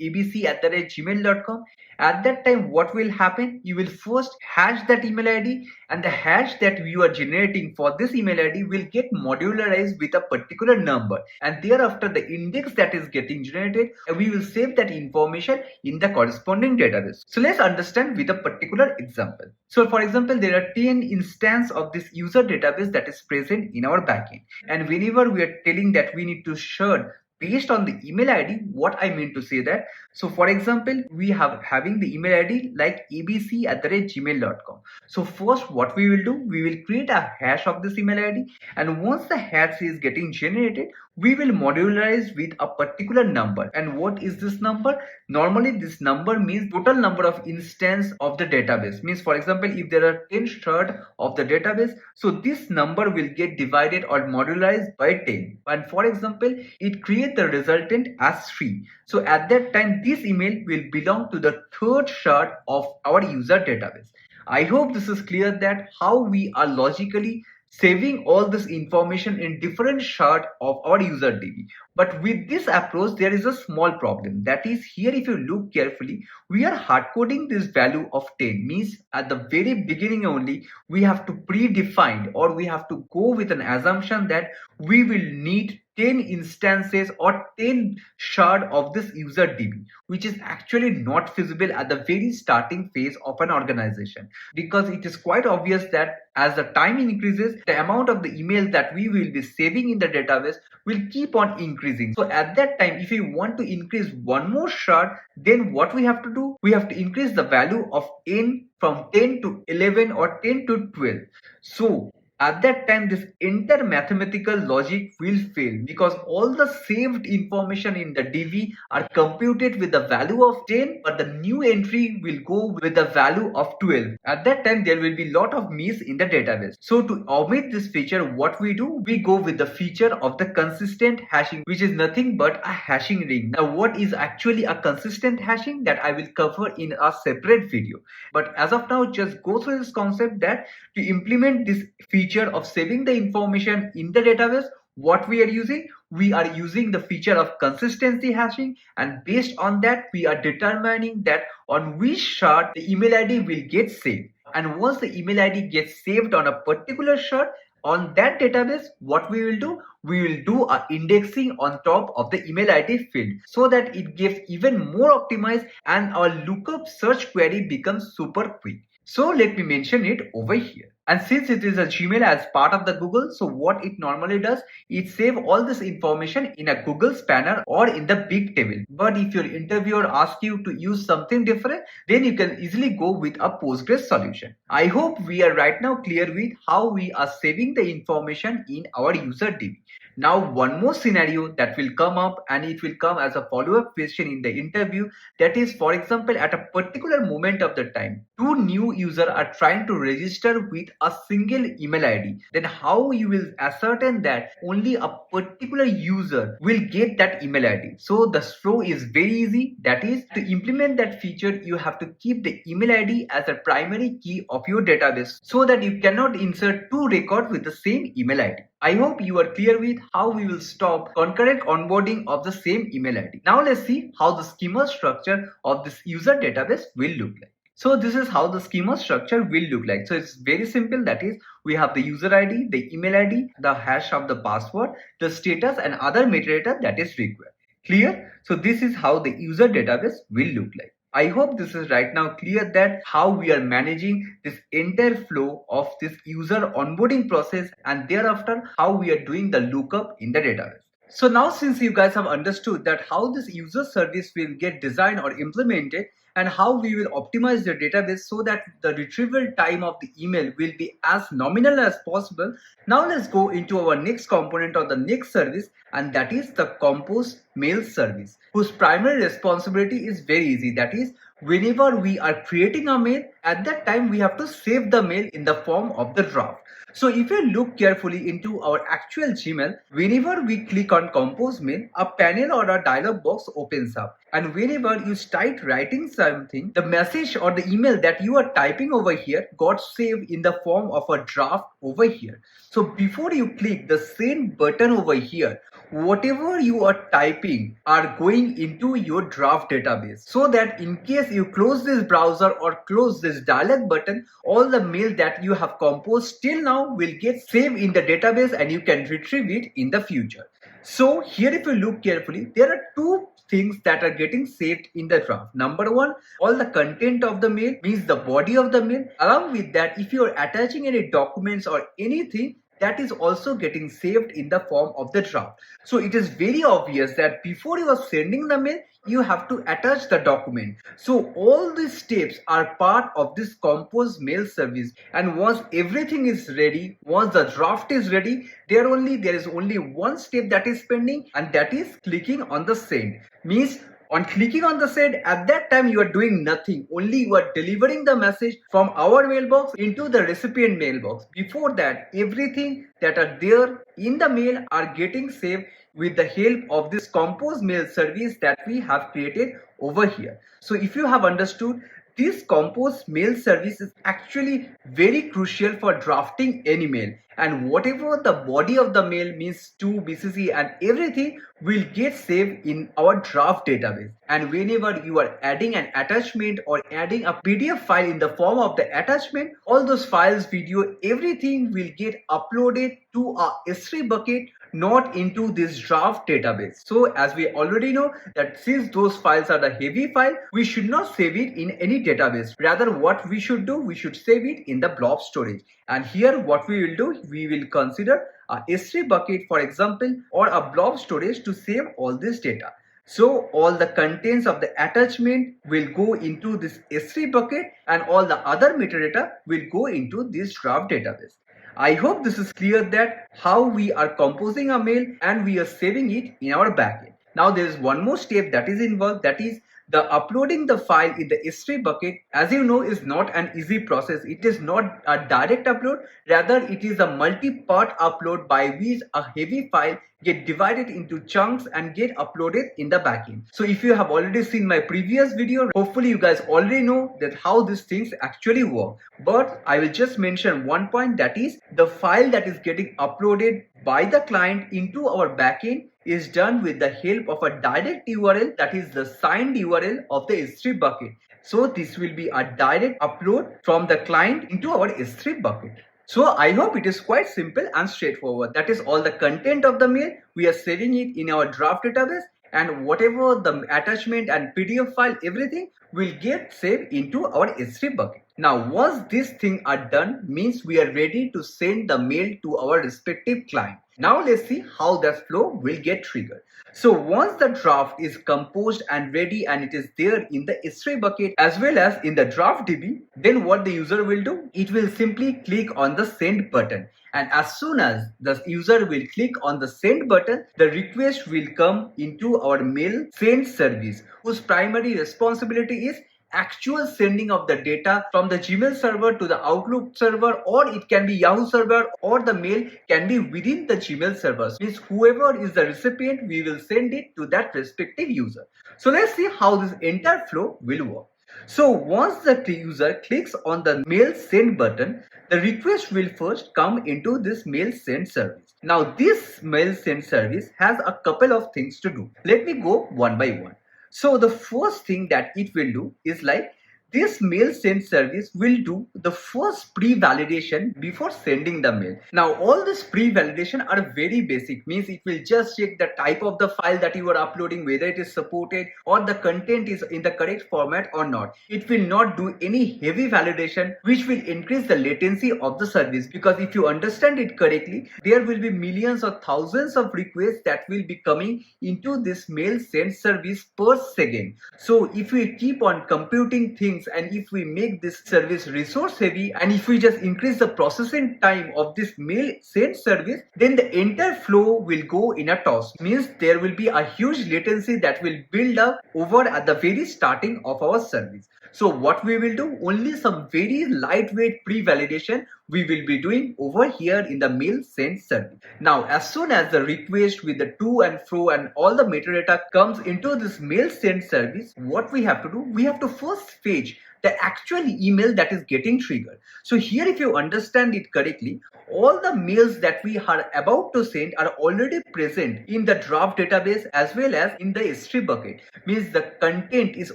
abc@gmail.com. At that time, what will happen? You will first hash that email ID, and the hash that you are generating for this email ID will get modularized with a particular number. And thereafter, the index that is getting generated, we will save that information in the corresponding database. So let's understand with a particular example. So for example, there are 10 instances of this user database that is present in our backend. And whenever we are telling that we need to shard based on the email ID, what I mean to say that, so for example, we have having the email ID like abc@gmail.com. So first what we will do, we will create a hash of this email ID, and once the hash is getting generated, we will modularize with a particular number. And what is this number? Normally this number means total number of instance of the database. Means for example, if there are 10 shard of the database, so this number will get divided or modularized by 10. And for example, it creates the resultant as 3. So at that time, this email will belong to the third shard of our user database. I hope this is clear that how we are logically saving all this information in different shard of our user DB. But with this approach, there is a small problem. That is, here if you look carefully, we are hard coding this value of 10. Means at the very beginning only, we have to predefine or we have to go with an assumption that we will need 10 instances or 10 shard of this user DB, which is actually not feasible at the very starting phase of an organization, because it is quite obvious that as the time increases, the amount of the emails that we will be saving in the database will keep on increasing. So at that time, if we want to increase one more shard, then what we have to do, we have to increase the value of n from 10 to 11 or 10 to 12. So at that time, this entire mathematical logic will fail, because all the saved information in the DB are computed with the value of 10, but the new entry will go with the value of 12. At that time, there will be a lot of miss in the database. So to omit this feature, what we do, we go with the feature of the consistent hashing, which is nothing but a hashing ring. Now, what is actually a consistent hashing, that I will cover in a separate video. But as of now, just go through this concept that to implement this feature of saving the information in the database, what we are using, we are using the feature of consistency hashing, and based on that we are determining that on which shard the email ID will get saved. And once the email ID gets saved on a particular shard on that database, what we will do, we will do a indexing on top of the email ID field, so that it gives even more optimized and our lookup search query becomes super quick. So let me mention it over here. And since it is a Gmail as part of the Google, so what it normally does, it save all this information in a Google spanner or in the big table. But if your interviewer asks you to use something different, then you can easily go with a Postgres solution. I hope we are right now clear with how we are saving the information in our user DB. Now, one more scenario that will come up, and it will come as a follow-up question in the interview. That is, for example, at a particular moment of the time, two new users are trying to register with a single email ID. Then how you will ascertain that only a particular user will get that email ID? So the flow is very easy. That is, to implement that feature, you have to keep the email ID as a primary key of your database so that you cannot insert two records with the same email ID. I hope you are clear with how we will stop concurrent onboarding of the same email ID. Now let's see how the schema structure of this user database will look like. So this is how the schema structure will look like. So it's very simple. That is, we have the user ID, the email ID, the hash of the password, the status and other metadata that is required. Clear? So this is how the user database will look like. I hope this is right now clear that how we are managing this entire flow of this user onboarding process, and thereafter how we are doing the lookup in the database. So now, since you guys have understood that how this user service will get designed or implemented, and how we will optimize the database so that the retrieval time of the email will be as nominal as possible, now let's go into our next component or the next service, and that is the compose mail service, whose primary responsibility is very easy. That is, whenever we are creating a mail, at that time we have to save the mail in the form of the draft. So if you look carefully into our actual Gmail, whenever we click on compose mail, a panel or a dialog box opens up. And whenever you start writing something, the message or the email that you are typing over here got saved in the form of a draft over here. So before you click the send button over here, whatever you are typing are going into your draft database, so that in case you close this browser or close this dialog button, all the mail that you have composed till now will get saved in the database and you can retrieve it in the future. So here, if you look carefully, there are two things that are getting saved in the draft. Number one, all the content of the mail, means the body of the mail. Along with that, if you are attaching any documents or anything, that is also getting saved in the form of the draft. So it is very obvious that before you are sending the mail, you have to attach the document. So all these steps are part of this compose mail service, and once everything is ready, once the draft is ready, there is only one step that is pending, and that is clicking on the send. Means on clicking on the send, at that time you are doing nothing, only you are delivering the message from our mailbox into the recipient mailbox. Before that, everything that are there in the mail are getting saved with the help of this compose mail service that we have created over here. So if you have understood, this compose mail service is actually very crucial for drafting any mail, and whatever the body of the mail, means to BCC and everything, will get saved in our draft database. And whenever you are adding an attachment or adding a PDF file in the form of the attachment, all those files, video, everything will get uploaded to a S3 bucket, not into this draft database. So as we already know that since those files are the heavy file, we should not save it in any database. Rather, what we should do, we should save it in the blob storage. And here what we will do, we will consider a S3 bucket, for example, or a blob storage to save all this data. So all the contents of the attachment will go into this S3 bucket, and all the other metadata will go into this draft database. I hope this is clear that how we are composing a mail and we are saving it in our backend. Now there is one more step that is involved, that is the uploading the file in the S3 bucket. As you know, is not an easy process. It is not a direct upload, rather it is a multi-part upload by which a heavy file get divided into chunks and get uploaded in the backend. So if you have already seen my previous video, hopefully you guys already know that how these things actually work. But I will just mention one point, that is the file that is getting uploaded by the client into our backend is done with the help of a direct URL, that is the signed URL of the S3 bucket. So this will be a direct upload from the client into our S3 bucket. So I hope it is quite simple and straightforward. That is all the content of the mail. We are saving it in our draft database, and whatever the attachment and PDF file, everything will get saved into our S3 bucket. Now once these things are done, means we are ready to send the mail to our respective client. Now let's see how that flow will get triggered. So once the draft is composed and ready and it is there in the S3 bucket as well as in the draft DB, then what the user will do? It will simply click on the send button. And as soon as the user will click on the send button, the request will come into our mail send service, whose primary responsibility is actual sending of the data from the Gmail server to the Outlook server, or it can be Yahoo server, or the mail can be within the Gmail servers. Means whoever is the recipient, we will send it to that respective user. So let's see how this entire flow will work. So once the user clicks on the mail send button, the request will first come into this mail send service. Now this mail send service has a couple of things to do. Let me go one by one. So the first thing that it will do is like this mail send service will do the first pre-validation before sending the mail. Now all this pre-validation are very basic, means it will just check the type of the file that you are uploading, whether it is supported or the content is in the correct format or not. It will not do any heavy validation which will increase the latency of the service, because if you understand it correctly, there will be millions or thousands of requests that will be coming into this mail send service per second. So if we keep on computing things and if we make this service resource heavy and if we just increase the processing time of this mail send service, then the entire flow will go in a toss. Means there will be a huge latency that will build up over at the very starting of our service. So what we will do, only some very lightweight pre-validation we will be doing over here in the mail send service. Now as soon as the request with the to and fro and all the metadata comes into this mail send service, what we have to do, we have to first fetch the actual email that is getting triggered. So here, if you understand it correctly, all the mails that we are about to send are already present in the draft database as well as in the S3 bucket. Means the content is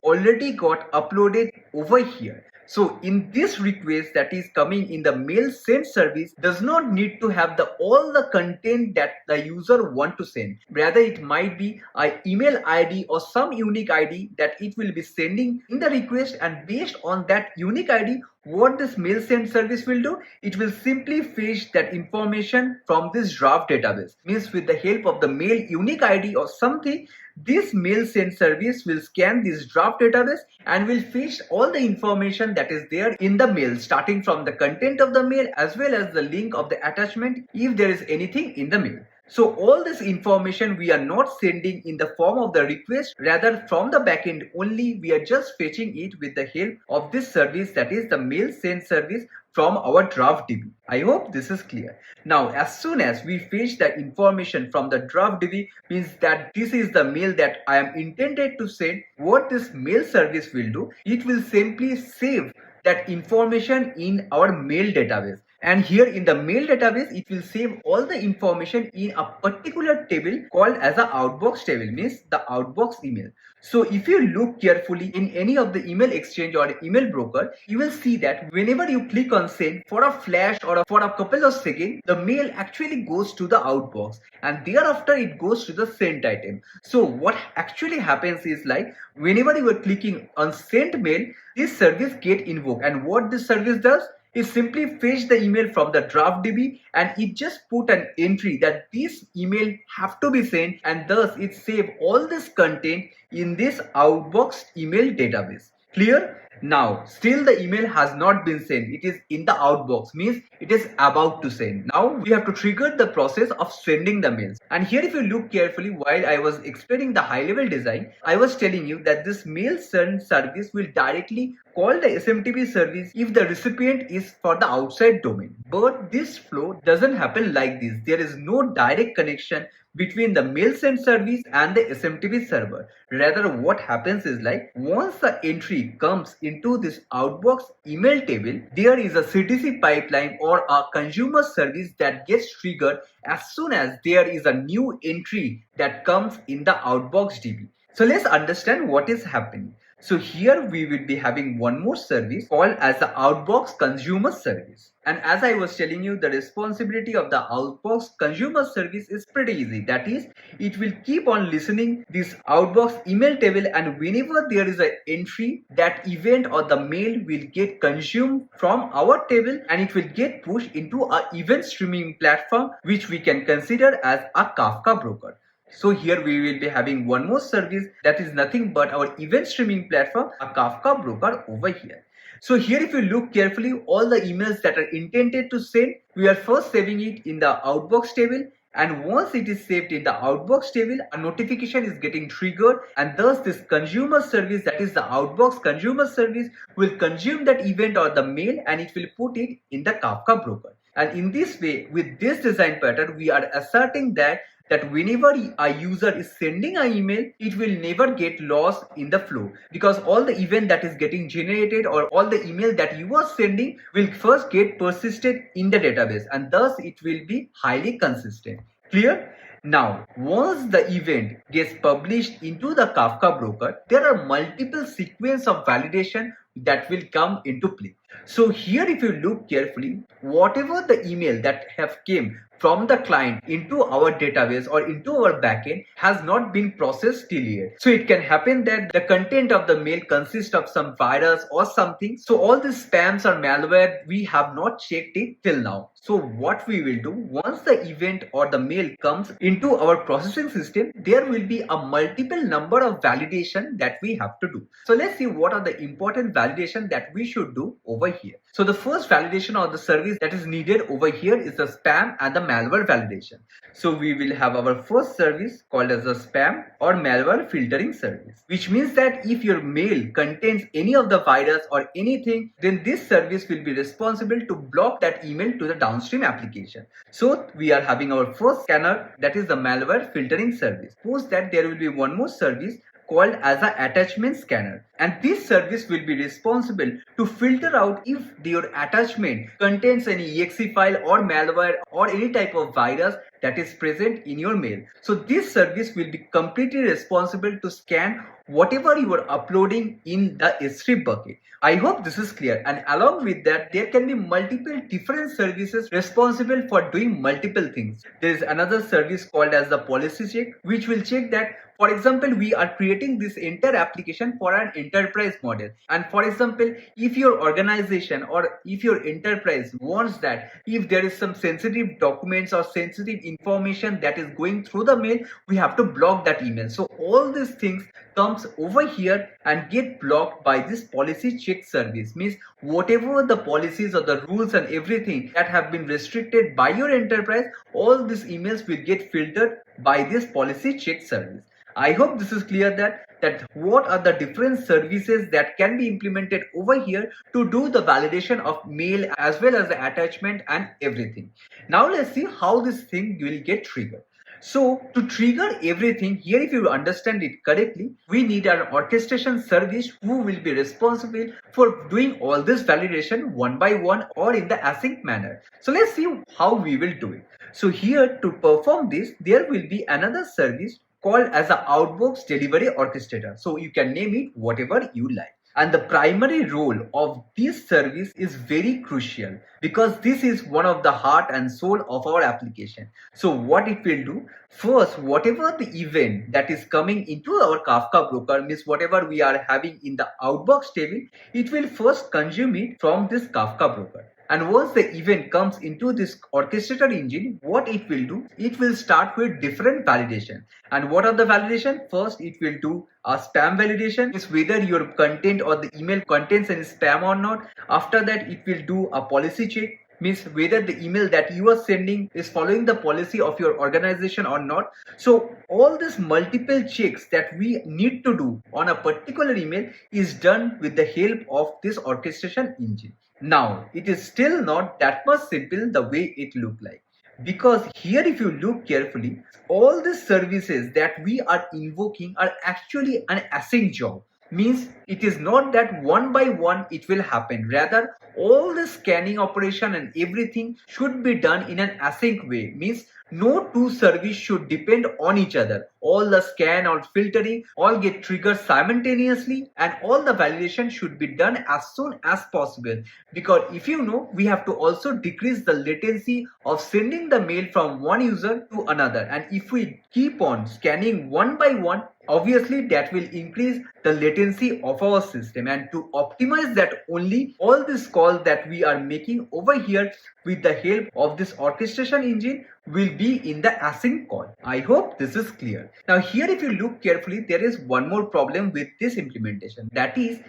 already got uploaded over here. So in this request that is coming in the mail send service does not need to have all the content that the user want to send. Rather, it might be an email ID or some unique ID that it will be sending in the request, and based on that unique ID, what this mail send service will do, it will simply fetch that information from this draft database. Means with the help of the mail unique ID or something, this mail send service will scan this draft database and will fetch all the information that is there in the mail, starting from the content of the mail as well as the link of the attachment if there is anything in the mail. So all this information we are not sending in the form of the request, rather from the backend only we are just fetching it with the help of this service, that is the mail send service from our draft DB. I hope this is clear. Now as soon as we fetch the information from the draft DB, means that this is the mail that I am intended to send, what this mail service will do, it will simply save that information in our mail database. And here in the mail database, it will save all the information in a particular table called as a outbox table, means the outbox email. So if you look carefully in any of the email exchange or email broker, you will see that whenever you click on send, for a flash or for a couple of seconds, the mail actually goes to the outbox and thereafter it goes to the sent item. So what actually happens is like whenever you are clicking on send mail, this service get invoked, and what this service does, it simply fetch the email from the draft DB and it just put an entry that this email have to be sent, and thus it save all this content in this outbox email database. Clear? Now still the email has not been sent, it is in the outbox, means it is about to send. Now we have to trigger the process of sending the mails, and here if you look carefully, while I was explaining the high level design, I was telling you that this mail send service will directly call the SMTP service if the recipient is for the outside domain. But this flow doesn't happen like this. There is no direct connection between the mail send service and the SMTP server. Rather, what happens is like once the entry comes into this outbox email table, there is a CTC pipeline or a consumer service that gets triggered as soon as there is a new entry that comes in the outbox DB. So let's understand what is happening. So here we will be having one more service called as the outbox consumer service. And as I was telling you, the responsibility of the outbox consumer service is pretty easy. That is, it will keep on listening this outbox email table, and whenever there is an entry, that event or the mail will get consumed from our table and it will get pushed into a event streaming platform, which we can consider as a Kafka broker. So here we will be having one more service that is nothing but our event streaming platform, a Kafka broker over here. So here if you look carefully, all the emails that are intended to send, we are first saving it in the outbox table, and once it is saved in the outbox table, a notification is getting triggered, and thus this consumer service, that is the outbox consumer service, will consume that event or the mail and it will put it in the Kafka broker. And in this way, with this design pattern, we are asserting that whenever a user is sending an email, it will never get lost in the flow, because all the event that is getting generated or all the email that you are sending will first get persisted in the database, and thus it will be highly consistent. Clear? Now, once the event gets published into the Kafka broker, there are multiple sequence of validation that will come into play. So here if you look carefully, whatever the email that have came from the client into our database or into our backend has not been processed till yet. So it can happen that the content of the mail consists of some virus or something. So all these spams or malware, we have not checked it till now. So what we will do, once the event or the mail comes into our processing system, there will be a multiple number of validation that we have to do. So let's see what are the important validation that we should do over here. So the first validation or the service that is needed over here is the spam and the malware validation. So we will have our first service called as the spam or malware filtering service, which means that if your mail contains any of the virus or anything, then this service will be responsible to block that email to the downstream application. So we are having our first scanner, that is the malware filtering service. Post that, there will be one more service called as an attachment scanner, and this service will be responsible to filter out if your attachment contains any exe file or malware or any type of virus that is present in your mail. So this service will be completely responsible to scan whatever you are uploading in the S3 bucket. I hope this is clear, and along with that, there can be multiple different services responsible for doing multiple things. There is another service called as the policy check, which will check that, for example, we are creating this entire application for an enterprise model, and for example, if your organization or if your enterprise wants that if there is some sensitive documents or sensitive information that is going through the mail, we have to block that email. So all these things comes over here and get blocked by this policy check service. Means whatever the policies or the rules and everything that have been restricted by your enterprise, all these emails will get filtered by this policy check service. I hope this is clear that what are the different services that can be implemented over here to do the validation of mail as well as the attachment and everything. Now let's see how this thing will get triggered. So to trigger everything here, if you understand it correctly, we need an orchestration service who will be responsible for doing all this validation one by one or in the async manner. So let's see how we will do it. So here to perform this, there will be another service called as an outbox delivery orchestrator. So you can name it whatever you like. And the primary role of this service is very crucial because this is one of the heart and soul of our application. So what it will do, first, whatever the event that is coming into our Kafka broker, means whatever we are having in the outbox table, it will first consume it from this Kafka broker. And once the event comes into this orchestrator engine, what it will do, it will start with different validation. And what are the validation? First, it will do a spam validation, is whether your content or the email contains any spam or not. After that, it will do a policy check, means whether the email that you are sending is following the policy of your organization or not. So all these multiple checks that we need to do on a particular email is done with the help of this orchestration engine. Now, it is still not that much simple the way it looked like. Because here if you look carefully, all these services that we are invoking are actually an async job. Means it is not that one by one it will happen. Rather, all the scanning operation and everything should be done in an async way. Means no two services should depend on each other. All the scan or filtering all get triggered simultaneously, and all the validation should be done as soon as possible. Because if you know, we have to also decrease the latency of sending the mail from one user to another. And if we keep on scanning one by one, obviously that will increase the latency of our system. And to optimize that, only all these calls that we are making over here with the help of this orchestration engine will be in the async call. I hope this is clear. Now here, if you look carefully, there is one more problem with this implementation. That is,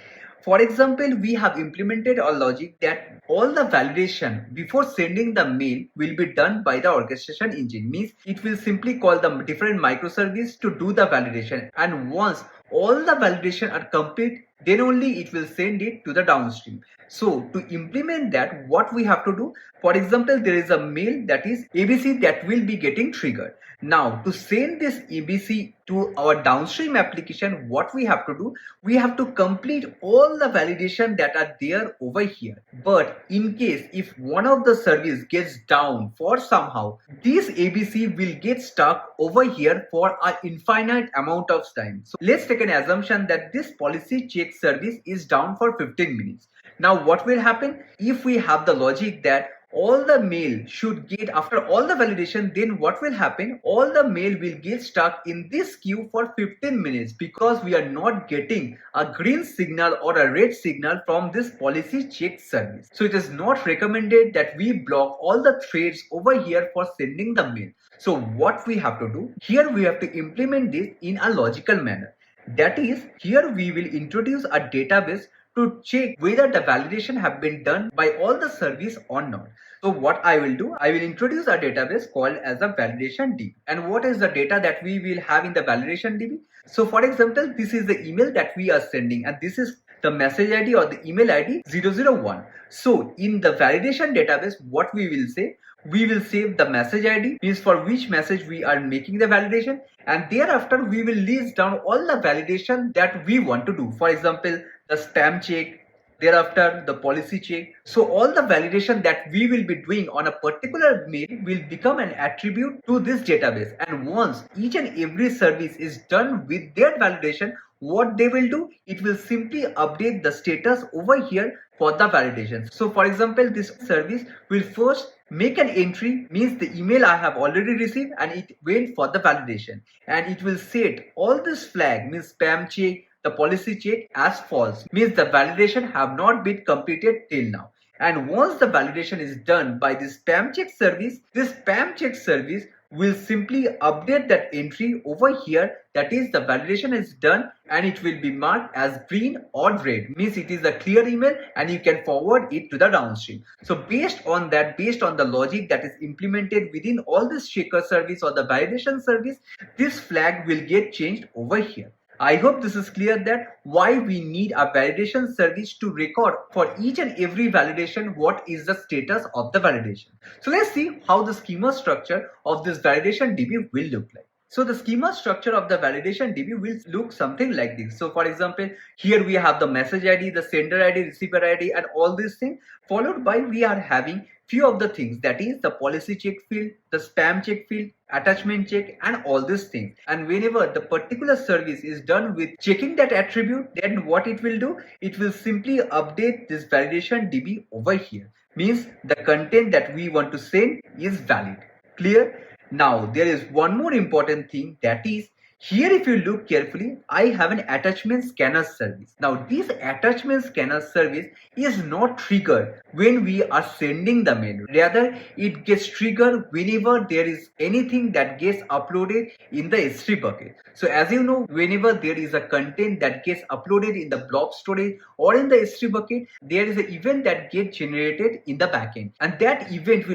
for example, we have implemented a logic that all the validation before sending the mail will be done by the orchestration engine. Means it will simply call the different microservice to do the validation, and once all the validation are complete, then only it will send it to the downstream. So to implement that, what we have to do, for example, there is a mail that is ABC that will be getting triggered. Now to send this ABC to our downstream application, what we have to do, we have to complete all the validation that are there over here. But in case if one of the service gets down for somehow, this ABC will get stuck over here for an infinite amount of time. So let's take an assumption that this policy check service is down for 15 minutes. Now what will happen if we have the logic that all the mail should get after all the validation, then what will happen? All the mail will get stuck in this queue for 15 minutes because we are not getting a green signal or a red signal from this policy check service. So it is not recommended that we block all the threads over here for sending the mail. So what we have to do? Here we have to implement this in a logical manner. That is, here we will introduce a database to check whether the validation have been done by all the service or not. So what I will do, I will introduce a database called as a validation DB. And what is the data that we will have in the validation DB? So for example, this is the email that we are sending, and this is the message ID or the email ID 001. So in the validation database, what we will say, we will save the message ID, means for which message we are making the validation, and thereafter we will list down all the validation that we want to do. For example, the spam check, thereafter the policy check. So all the validation that we will be doing on a particular mail will become an attribute to this database. And once each and every service is done with their validation, what they will do, it will simply update the status over here for the validation. So for example, this service will first make an entry, means the email I have already received and it went for the validation, and it will set all this flag, means spam check, the policy check, as false, means the validation have not been completed till now. And once the validation is done by this spam check service, this spam check service will simply update that entry over here, that is the validation is done, and it will be marked as green or red, means it is a clear email and you can forward it to the downstream. So based on that, based on the logic that is implemented within all this checker service or the validation service, this flag will get changed over here. I hope this is clear that why we need a validation service to record for each and every validation what is the status of the validation. So let's see how the schema structure of this validation DB will look like. So the schema structure of the validation DB will look something like this. So for example, here we have the message ID, the sender ID, receiver ID, and all these things, followed by we are having few of the things, that is the policy check field, the spam check field, attachment check, and all these things. And whenever the particular service is done with checking that attribute, then what it will do, it will simply update this validation DB over here, means the content that we want to send is valid. Clear? Now there is one more important thing, that is, here if you look carefully, I have an attachment scanner service. Now this attachment scanner service is not triggered when we are sending the mail. Rather, it gets triggered whenever there is anything that gets uploaded in the S3 bucket. So as you know, whenever there is a content that gets uploaded in the blob storage or in the S3 bucket, there is an event that gets generated in the backend, and that event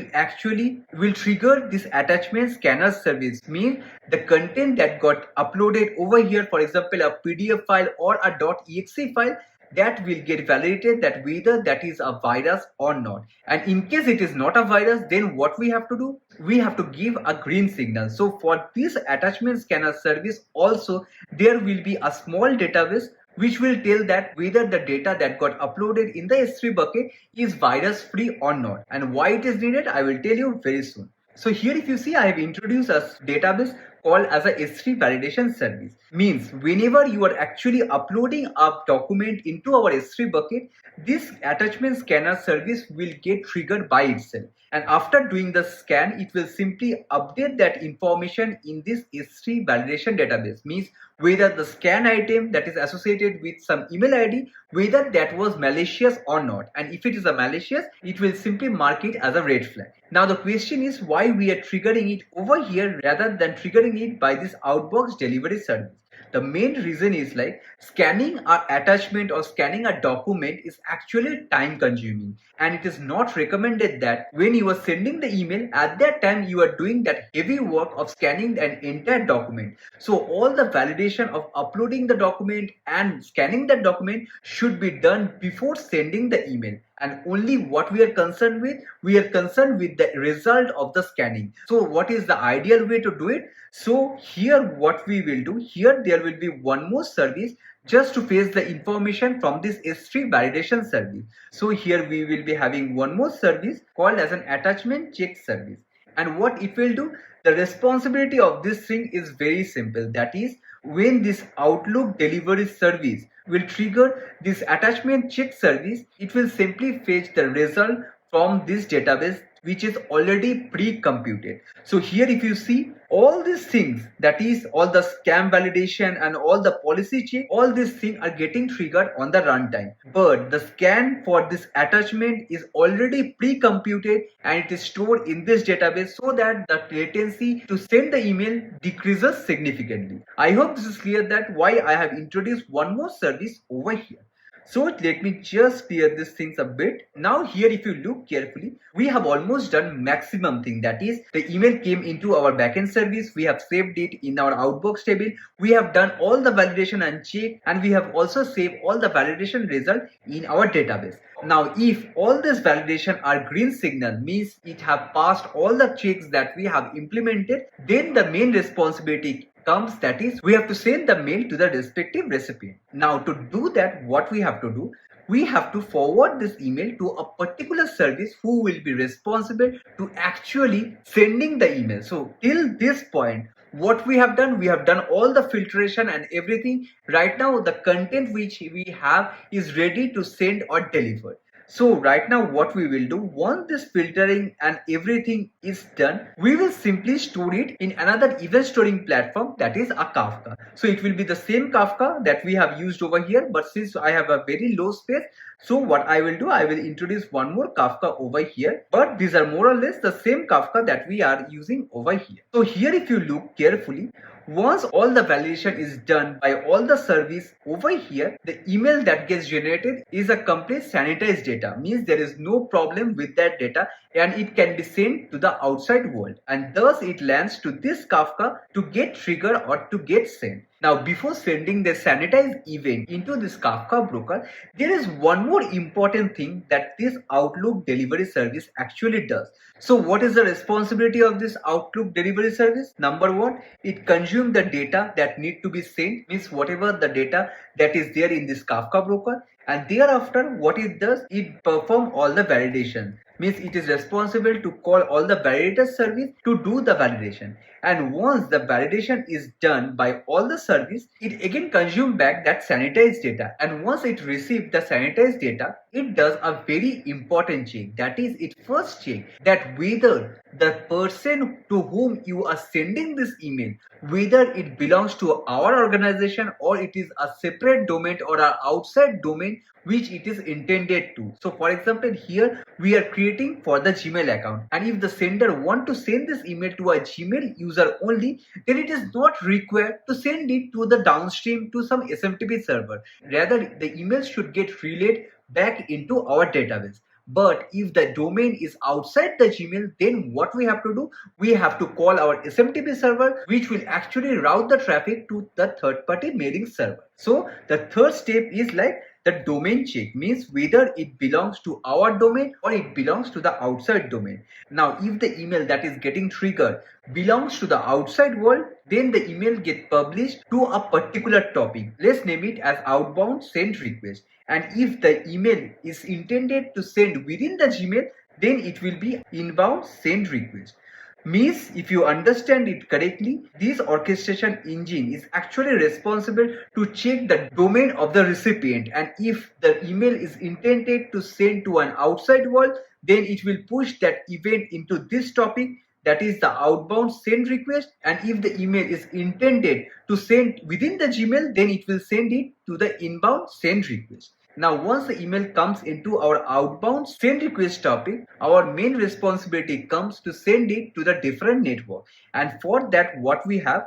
will trigger this attachment scanner service. Means the content that got uploaded over here, for example a PDF file or a .exe file, that will get validated that whether that is a virus or not. And in case it is not a virus, then what we have to do, we have to give a green signal. So for this attachment scanner service also, there will be a small database which will tell that whether the data that got uploaded in the S3 bucket is virus free or not. And why it is needed, I will tell you very soon. So here if you see, I have introduced a database called as a S3 validation service. Means whenever you are actually uploading a document into our S3 bucket, this attachment scanner service will get triggered by itself. And after doing the scan, it will simply update that information in this S3 validation database. Means whether the scan item that is associated with some email ID, whether that was malicious or not. And if it is a malicious, it will simply mark it as a red flag. Now the question is why we are triggering it over here rather than triggering it by this outbox delivery service. The main reason is like scanning an attachment or scanning a document is actually time consuming, and it is not recommended that when you are sending the email at that time you are doing that heavy work of scanning an entire document. So all the validation of uploading the document and scanning that document should be done before sending the email. And only what we are concerned with the result of the scanning. So what is the ideal way to do it? So here what we will do, here there will be one more service just to fetch the information from this S3 validation service. So here we will be having one more service called as an attachment check service. And what it will do, the responsibility of this thing is very simple. That is, when this Outlook delivery service will trigger this attachment check service, it will simply fetch the result from this database which is already pre-computed. So here if you see all these things, that is all the scam validation and all the policy check, all these things are getting triggered on the runtime. But the scan for this attachment is already pre-computed and it is stored in this database so that the latency to send the email decreases significantly. I hope this is clear that why I have introduced one more service over here. So let me just clear these things a bit. Now here if you look carefully, we have almost done maximum thing. That is, the email came into our backend service. We have saved it in our outbox table. We have done all the validation and check, and we have also saved all the validation result in our database. Now if all this validation are green signal, means it have passed all the checks that we have implemented, then the main responsibility comes, that is, we have to send the mail to the respective recipient. Now to do that, what we have to do, we have to forward this email to a particular service who will be responsible to actually sending the email. So till this point, what we have done all the filtration and everything. Right now the content which we have is ready to send or deliver. So right now what we will do, once this filtering and everything is done, we will simply store it in another event storing platform, that is a Kafka. So it will be the same Kafka that we have used over here, but since I have a very low space, so what I will do, I will introduce one more Kafka over here, but these are more or less the same Kafka that we are using over here. So here if you look carefully, once all the validation is done by all the service over here, the email that gets generated is a complete sanitized data, means there is no problem with that data and it can be sent to the outside world, and thus it lands to this Kafka to get triggered or to get sent. Now before sending the sanitized event into this Kafka broker, there is one more important thing that this Outlook delivery service actually does. So what is the responsibility of this Outlook delivery service? Number one, it consumes the data that need to be sent, means whatever the data that is there in this Kafka broker, and thereafter what it does, it performs all the validation. Means it is responsible to call all the validator service to do the validation. And once the validation is done by all the service, it again consumes back that sanitized data. And once it receives the sanitized data, it does a very important check. That is, it first check that whether the person to whom you are sending this email, whether it belongs to our organization or it is a separate domain or an outside domain which it is intended to. So for example, here we are creating for the Gmail account, and if the sender want to send this email to a Gmail user only, then it is not required to send it to the downstream to some SMTP server. Rather, the email should get relayed back into our database. But if the domain is outside the Gmail, then what we have to do, we have to call our SMTP server, which will actually route the traffic to the third-party mailing server. So the third step is like the domain check, means whether it belongs to our domain or it belongs to the outside domain. Now if the email that is getting triggered belongs to the outside world, then the email get published to a particular topic. Let's name it as outbound send request. And if the email is intended to send within the Gmail, then it will be inbound send request. Means if you understand it correctly, this orchestration engine is actually responsible to check the domain of the recipient, and if the email is intended to send to an outside world, then it will push that event into this topic, that is the outbound send request. And if the email is intended to send within the Gmail, then it will send it to the inbound send request. Now once the email comes into our outbound send request topic, our main responsibility comes to send it to the different network. And for that what we have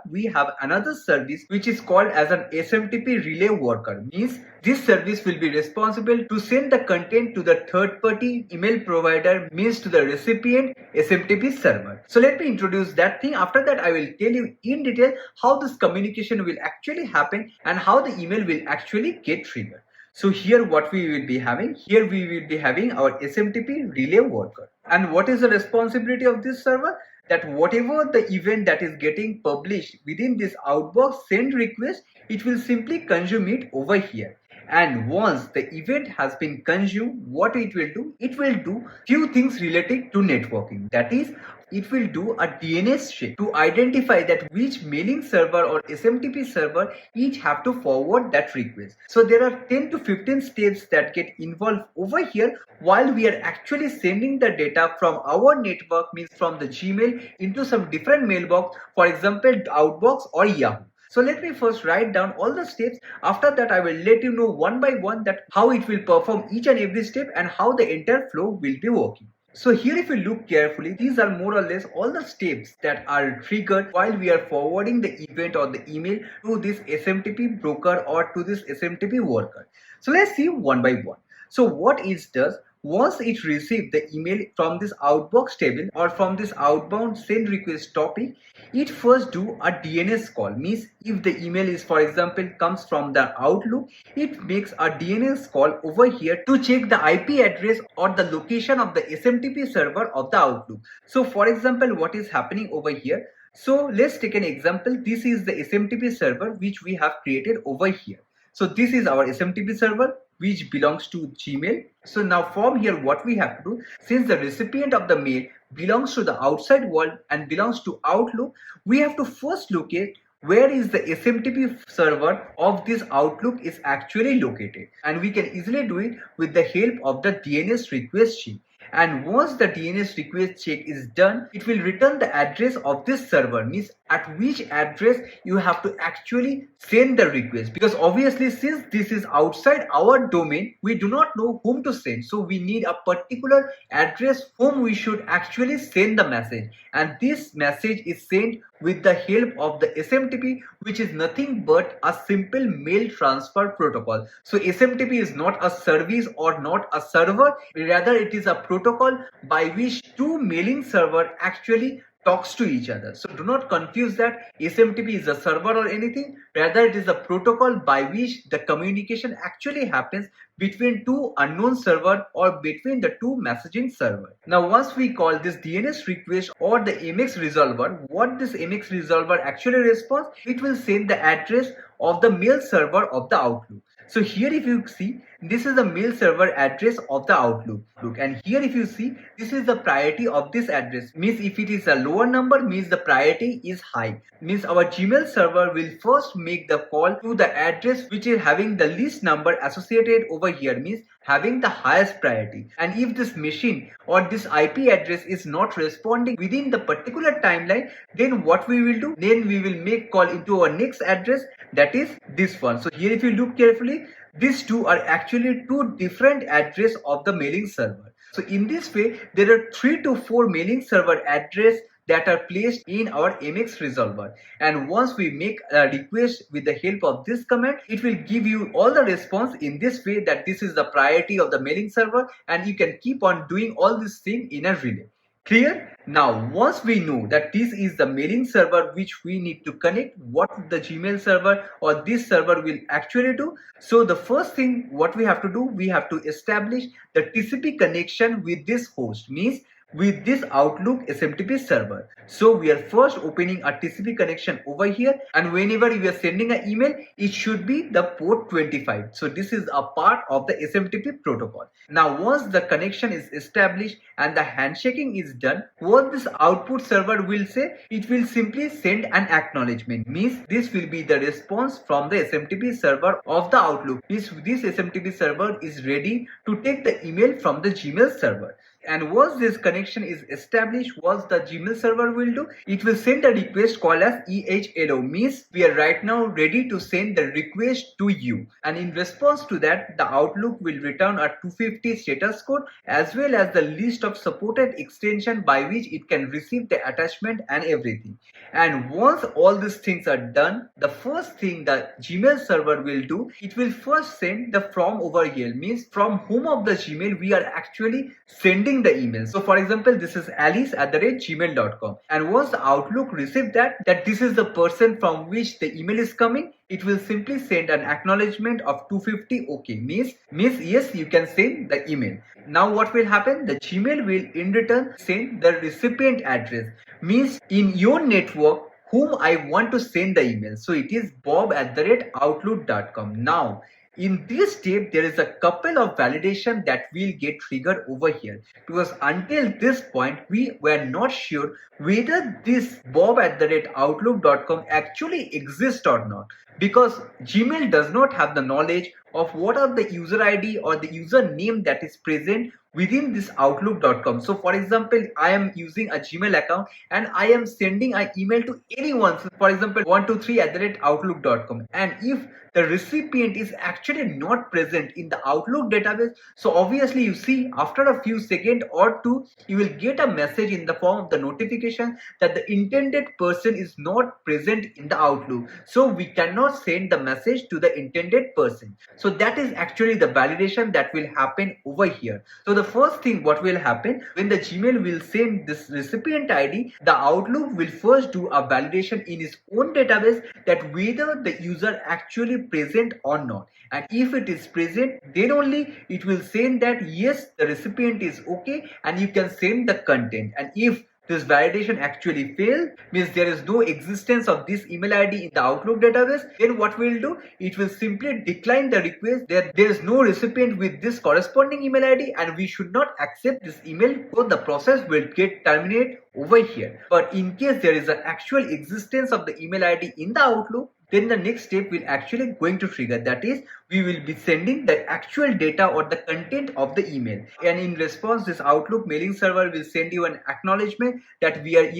another service which is called as an SMTP relay worker. Means this service will be responsible to send the content to the third party email provider, means to the recipient SMTP server. So let me introduce that thing. After that I will tell you in detail how this communication will actually happen and how the email will actually get triggered. So here what we will be having, here we will be having our SMTP relay worker. And what is the responsibility of this server? That whatever the event that is getting published within this outbox send request, it will simply consume it over here. And once the event has been consumed, what it will do? It will do few things related to networking. That is, it will do a DNS check to identify that which mailing server or SMTP server each have to forward that request. So there are 10 to 15 steps that get involved over here while we are actually sending the data from our network, means from the Gmail, into some different mailbox, for example Outbox or Yahoo. So let me first write down all the steps. After that I will let you know one by one that how it will perform each and every step and how the entire flow will be working. So here if you look carefully, these are more or less all the steps that are triggered while we are forwarding the event or the email to this SMTP broker or to this SMTP worker. So let's see one by one. So what it does, once it receives the email from this outbox table or from this outbound send request topic, it first do a DNS call. Means if the email is, for example, comes from the Outlook, it makes a DNS call over here to check the IP address or the location of the SMTP server of the Outlook. So for example, what is happening over here? So let's take an example. This is the SMTP server which we have created over here. So this is our SMTP server which belongs to Gmail. So now from here what we have to do, since the recipient of the mail belongs to the outside world and belongs to Outlook, we have to first locate where is the SMTP server of this Outlook is actually located. And we can easily do it with the help of the DNS request check. And once the DNS request check is done, it will return the address of this server, means at which address you have to actually send the request. Because obviously since this is outside our domain, we do not know whom to send. So we need a particular address whom we should actually send the message. And this message is sent with the help of the SMTP, which is nothing but a simple mail transfer protocol. So SMTP is not a service or not a server, rather it is a protocol by which two mailing server actually talks to each other. So do not confuse that SMTP is a server or anything, rather it is a protocol by which the communication actually happens between two unknown server or between the two messaging server. Now once we call this DNS request or the MX resolver, what this MX resolver actually responds, it will send the address of the mail server of the Outlook. So here if you see, this is the mail server address of the Outlook. And here if you see, this is the priority of this address. Means if it is a lower number, means the priority is high. Means our Gmail server will first make the call to the address which is having the least number associated over here, means having the highest priority. And if this machine or this IP address is not responding within the particular timeline, then what we will do? Then we will make call into our next address, that is this one. So here if you look carefully, these two are actually two different address of the mailing server. So in this way, there are 3 to 4 mailing server address that are placed in our MX resolver. And once we make a request with the help of this command, it will give you all the response in this way, that this is the priority of the mailing server, and you can keep on doing all this thing in a relay. Clear? Now, once we know that this is the mailing server which we need to connect, what the Gmail server or this server will actually do. So the first thing what we have to do, we have to establish the TCP connection with this host, means with this Outlook SMTP server. So we are first opening a TCP connection over here, and whenever we are sending an email, it should be the port 25. So this is a part of the SMTP protocol. Now once the connection is established and the handshaking is done, what this output server will say, it will simply send an acknowledgement, means this will be the response from the SMTP server of the Outlook. This SMTP server is ready to take the email from the Gmail server. And once this connection is established, what the Gmail server will do, it will send a request called as HLO, means we are right now ready to send the request to you, and in response to that the Outlook will return a 250 status code as well as the list of supported extension by which it can receive the attachment and everything. And once all these things are done, the first thing the Gmail server will do, it will first send the from over here, means from whom of the Gmail we are actually sending the email. So for example, this is alice@gmail.com, and once the Outlook receives that this is the person from which the email is coming, it will simply send an acknowledgement of 250 OK, means yes, you can send the email. Now what will happen, the Gmail will in return send the recipient address, means in your network whom I want to send the email. So it is bob@outlook.com. Now in this step, there is a couple of validation that will get triggered over here, because until this point we were not sure whether this bob@outlook.com actually exists or not, because Gmail does not have the knowledge of what are the user ID or the username that is present within this outlook.com. So for example, I am using a Gmail account and I am sending an email to anyone, so for example 123@outlook.com, and if the recipient is actually not present in the Outlook database, so obviously you see after a few seconds or two you will get a message in the form of the notification that the intended person is not present in the Outlook, so we cannot send the message to the intended person. So that is actually the validation that will happen over here. So the first thing what will happen, when the Gmail will send this recipient ID, the Outlook will first do a validation in its own database that whether the user actually present or not, and if it is present, then only it will send that yes, the recipient is okay and you can send the content. And if this validation actually failed, means there is no existence of this email ID in the Outlook database, then what will do, it will simply decline the request that there is no recipient with this corresponding email ID and we should not accept this email, so the process will get terminated over here. But in case there is an actual existence of the email ID in the Outlook, then the next step will actually going to trigger, that is we will be sending the actual data or the content of the email, and in response this Outlook mailing server will send you an acknowledgement that we are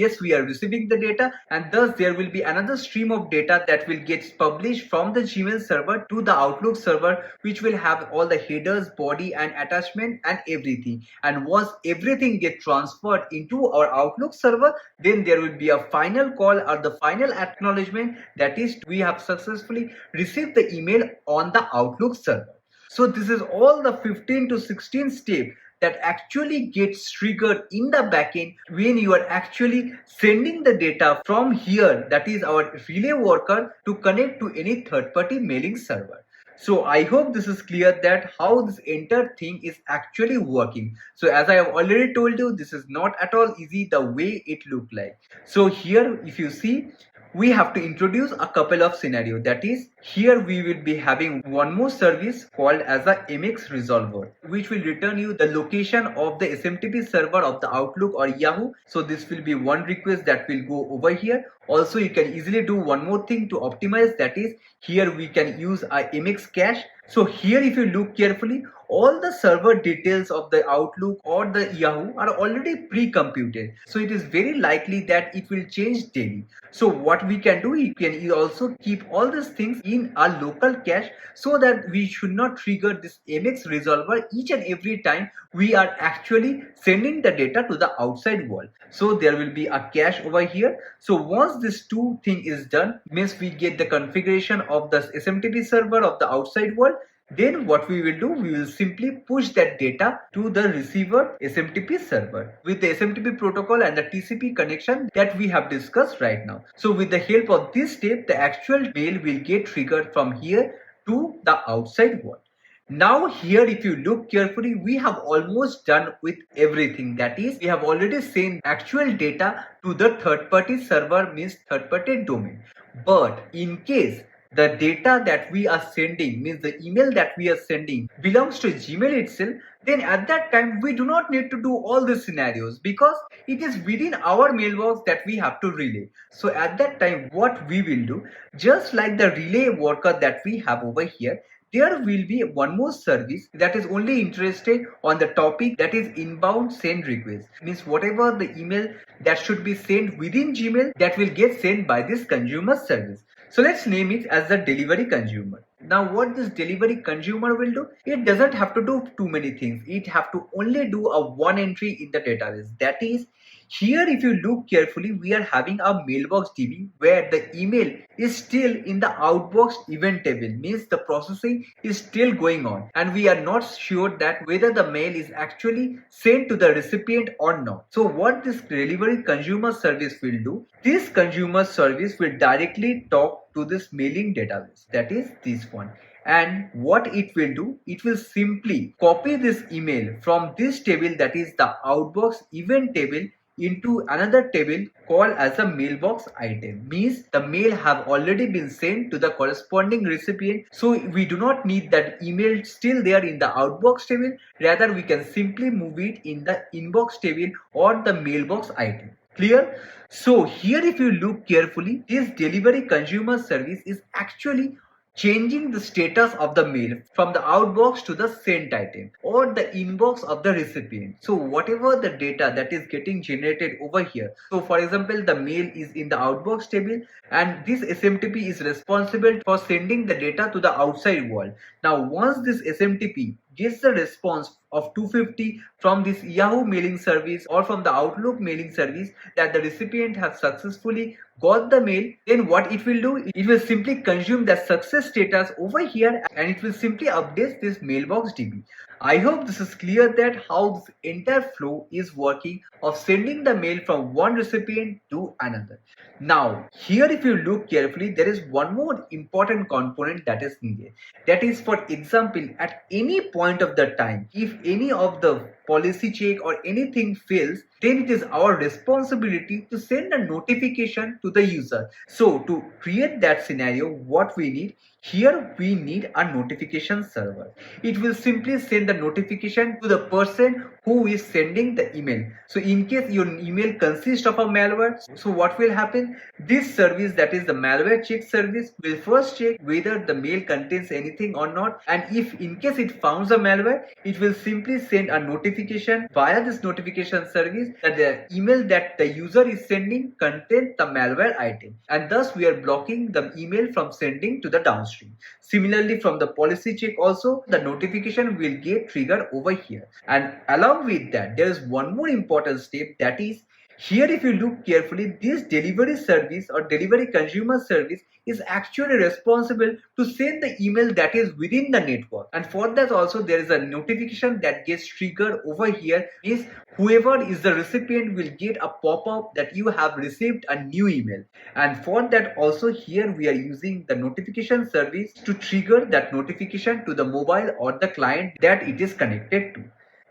receiving the data, and thus there will be another stream of data that will get published from the Gmail server to the Outlook server, which will have all the headers, body and attachment and everything. And once everything gets transferred into our Outlook server, then there will be a final call or the final acknowledgement, that is we have successfully received the email on the Outlook server. So this is all the 15 to 16 steps that actually gets triggered in the backend when you are actually sending the data from here, that is our relay worker, to connect to any third-party mailing server. So I hope this is clear that how this entire thing is actually working. So as I have already told you, this is not at all easy the way it looked like. So here if you see, we have to introduce a couple of scenarios. That is, here we will be having one more service called as a MX resolver, which will return you the location of the SMTP server of the Outlook or Yahoo. So this will be one request that will go over here. Also you can easily do one more thing to optimize, that is here we can use a MX cache. So here if you look carefully, all the server details of the Outlook or the Yahoo are already pre-computed. So it is very likely that it will change daily. So what we can do, we can also keep all these things in our local cache, so that we should not trigger this MX resolver each and every time we are actually sending the data to the outside world. So there will be a cache over here. So once this two thing is done, means we get the configuration of the SMTP server of the outside world, Then what we will do, we will simply push that data to the receiver SMTP server with the SMTP protocol and the TCP connection that we have discussed right now. So with the help of this step, the actual mail will get triggered from here to the outside world. Now here, if you look carefully, we have almost done with everything. That is, we have already sent actual data to the third party server, means third party domain. But in case the data that we are sending, means the email that we are sending, belongs to Gmail itself, then at that time we do not need to do all these scenarios, because it is within our mailbox that we have to relay. So at that time, what we will do, just like the relay worker that we have over here, there will be one more service that is only interested on the topic, that is inbound send request. Means whatever the email that should be sent within Gmail, that will get sent by this consumer service. So let's name it as the delivery consumer. Now what this delivery consumer will do, it doesn't have to do too many things. It have to only do a one entry in the database. That is, here if you look carefully, we are having a mailbox DB where the email is still in the outbox event table, means the processing is still going on and we are not sure that whether the mail is actually sent to the recipient or not. So what this delivery consumer service will do, this consumer service will directly talk to this mailing database, that is this one. And what it will do, it will simply copy this email from this table, that is the outbox event table, into another table called as a mailbox item. Means the mail have already been sent to the corresponding recipient, so we do not need that email still there in the outbox table. Rather, we can simply move it in the inbox table or the mailbox item. Clear? So here if you look carefully, this delivery consumer service is actually changing the status of the mail from the outbox to the sent item or the inbox of the recipient. So whatever the data that is getting generated over here, so for example the mail is in the outbox table and this SMTP is responsible for sending the data to the outside world. Now once this SMTP gets the response of 250 from this Yahoo mailing service or from the Outlook mailing service that the recipient has successfully got the mail, then what it will do, it will simply consume the success status over here and it will simply update this mailbox DB. I hope this is clear that how this entire flow is working of sending the mail from one recipient to another. Now here if you look carefully, there is one more important component that is needed. That is, for example, at any point of the time, if any of the policy check or anything fails, then it is our responsibility to send a notification to the user. So to create that scenario, what we need, here we need a notification server. It will simply send the notification to the person who is sending the email. So in case your email consists of a malware, so what will happen, this service, that is the malware check service, will first check whether the mail contains anything or not, and if in case it finds a malware, it will simply send a notification via this notification service that the email that the user is sending contains the malware item, and thus we are blocking the email from sending to the downstream. Similarly, from the policy check also, the notification will get triggered over here. And along with that, there is one more important step, that is, here if you look carefully, this delivery service or delivery consumer service is actually responsible to send the email that is within the network, and for that also there is a notification that gets triggered over here. Is whoever is the recipient will get a pop-up that you have received a new email, and for that also here we are using the notification service to trigger that notification to the mobile or the client that it is connected to.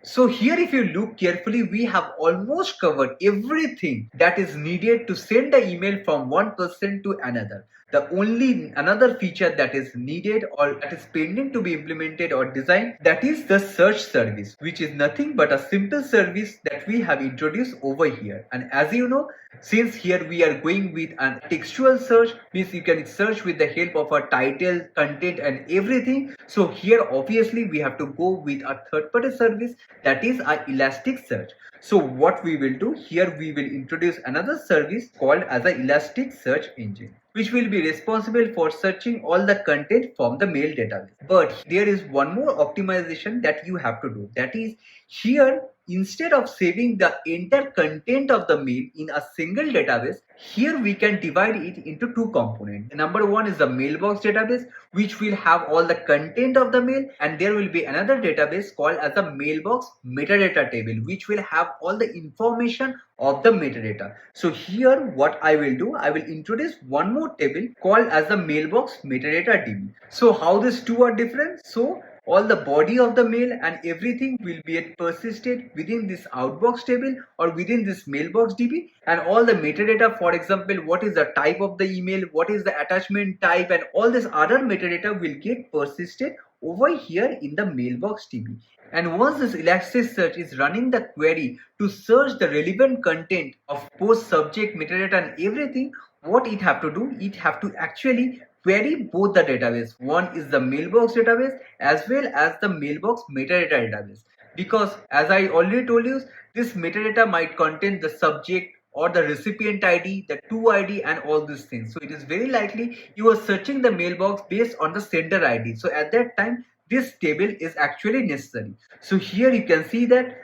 So here if you look carefully, we have almost covered everything that is needed to send the email from one person to another. The only another feature that is needed or that is pending to be implemented or designed, that is the search service, which is nothing but a simple service that we have introduced over here. And as you know, since here we are going with a textual search, means you can search with the help of a title, content and everything. So here obviously we have to go with a third-party service, that is a Elasticsearch. So what we will do here, we will introduce another service called as a Elasticsearch engine, which will be responsible for searching all the content from the mail database. But there is one more optimization that you have to do. That is, here instead of saving the entire content of the mail in a single database, here we can divide it into two components. Number one is the mailbox database, which will have all the content of the mail, and there will be another database called as the mailbox metadata table, which will have all the information of the metadata. So here what I will do, I will introduce one more table called as the mailbox metadata table. So how these two are different? So all the body of the mail and everything will be persisted within this outbox table or within this mailbox DB, and all the metadata, for example, what is the type of the email, what is the attachment type, and all this other metadata will get persisted over here in the mailbox DB. And once this Elasticsearch is running the query to search the relevant content of post subject metadata and everything, what it have to do, it have to actually query both the database. One is the mailbox database as well as the mailbox metadata database. Because as I already told you, this metadata might contain the subject or the recipient ID, the to ID, and all these things. So it is very likely you are searching the mailbox based on the sender ID. So at that time, this table is actually necessary. So here you can see that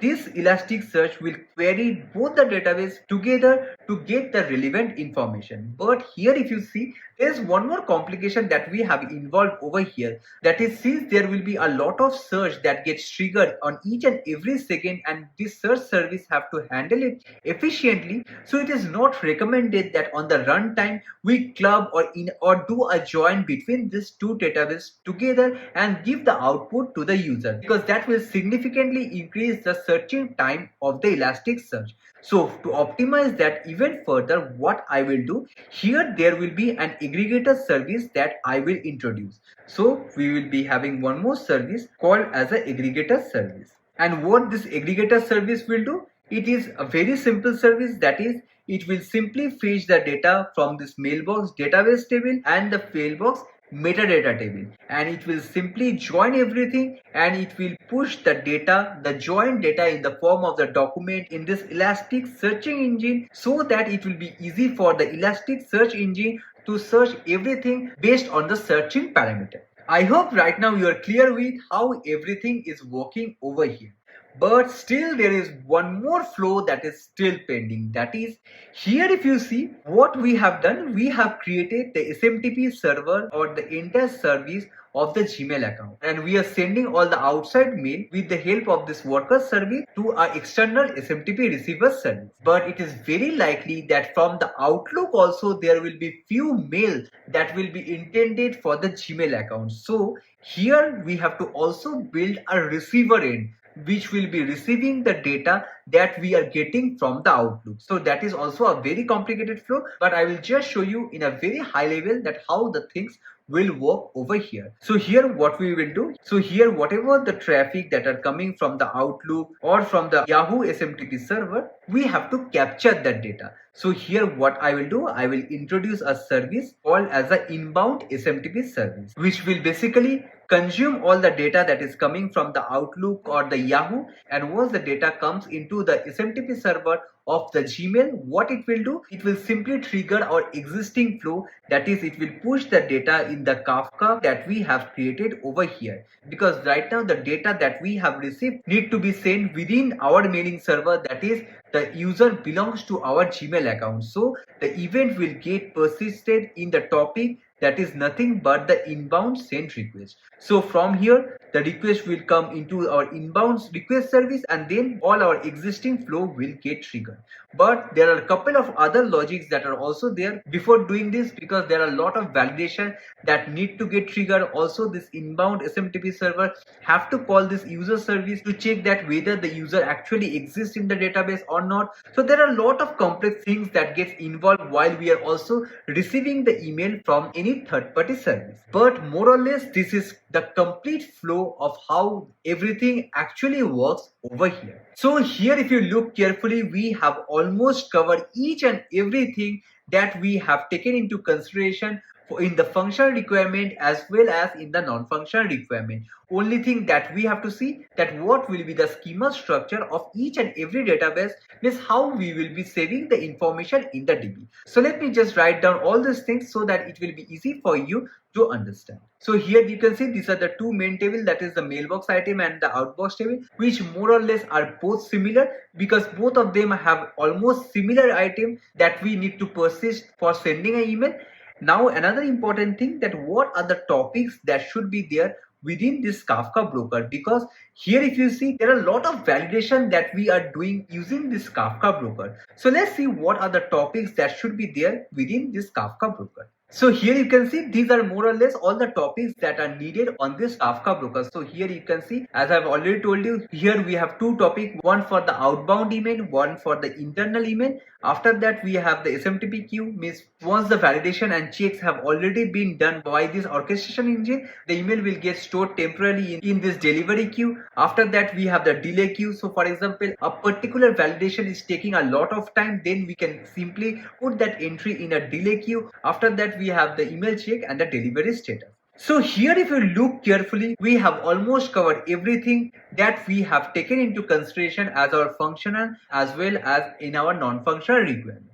this Elasticsearch will query both the database together to get the relevant information. But here if you see, there is one more complication that we have involved over here. That is, since there will be a lot of search that gets triggered on each and every second, and this search service have to handle it efficiently, so it is not recommended that on the runtime we club or do a join between these two databases together and give the output to the user, because that will significantly increase the searching time of the Elasticsearch. So to optimize that even further, what I will do, here there will be an aggregator service that I will introduce. So we will be having one more service called as an aggregator service. And what this aggregator service will do, it is a very simple service. That is, it will simply fetch the data from this mailbox database table and the mailbox metadata table, and it will simply join everything, and it will push the data, the joined data, in the form of the document in this Elastic searching engine, so that it will be easy for the Elastic search engine to search everything based on the searching parameter. I hope right now you are clear with how everything is working over here. But still there is one more flow that is still pending. That is, here if you see what we have done, we have created the SMTP server or the entire service of the Gmail account, and we are sending all the outside mail with the help of this worker service to our external SMTP receiver service. But it is very likely that from the Outlook also there will be few mail that will be intended for the Gmail account. So here we have to also build a receiver end which will be receiving the data that we are getting from the Outlook. So that is also a very complicated flow, but I will just show you in a very high level that how the things will work over here. So here what we will do, so here whatever the traffic that are coming from the Outlook or from the Yahoo SMTP server, we have to capture that data. So here what I will do, I will introduce a service called as the inbound SMTP service, which will basically consume all the data that is coming from the Outlook or the Yahoo, and once the data comes into the SMTP server of the Gmail, what it will do, it will simply trigger our existing flow. That is, it will push the data in the Kafka that we have created over here, because right now the data that we have received need to be sent within our mailing server, that is the user belongs to our Gmail account. So the event will get persisted in the topic that is nothing but the inbound send request. So from here the request will come into our inbound request service, and then all our existing flow will get triggered. But there are a couple of other logics that are also there before doing this, because there are a lot of validation that need to get triggered. Also this inbound SMTP server have to call this user service to check that whether the user actually exists in the database or not. So there are a lot of complex things that gets involved while we are also receiving the email from any third-party service. But more or less this is the complete flow of how everything actually works over here. So here if you look carefully, we have almost covered each and everything that we have taken into consideration in the functional requirement as well as in the non-functional requirement. Only thing that we have to see that what will be the schema structure of each and every database, means how we will be saving the information in the DB. So let me just write down all these things so that it will be easy for you to understand. So here you can see these are the two main tables, that is the mailbox item and the outbox table, which more or less are both similar because both of them have almost similar item that we need to persist for sending an email. Now another important thing, that what are the topics that should be there within this Kafka broker, because here if you see there are a lot of validation that we are doing using this Kafka broker. So let's see what are the topics that should be there within this Kafka broker. So here you can see these are more or less all the topics that are needed on this Kafka broker. So here you can see, as I've already told you, here we have two topics, one for the outbound email, one for the internal email. After that we have the SMTP queue, means once the validation and checks have already been done by this orchestration engine, the email will get stored temporarily in this delivery queue. After that we have the delay queue. So for example, a particular validation is taking a lot of time, then we can simply put that entry in a delay queue. After that we have the email check and the delivery status. So here if you look carefully, we have almost covered everything that we have taken into consideration as our functional as well as in our non-functional requirement.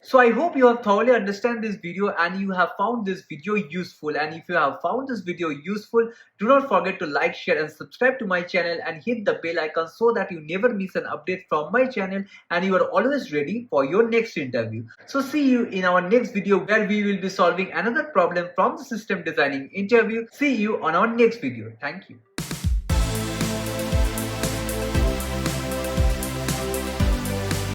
So I hope you have thoroughly understand this video and you have found this video useful. And if you have found this video useful, do not forget to like, share and subscribe to my channel and hit the bell icon so that you never miss an update from my channel and you are always ready for your next interview. So see you in our next video where we will be solving another problem from the system designing interview. See you on our next video. Thank you.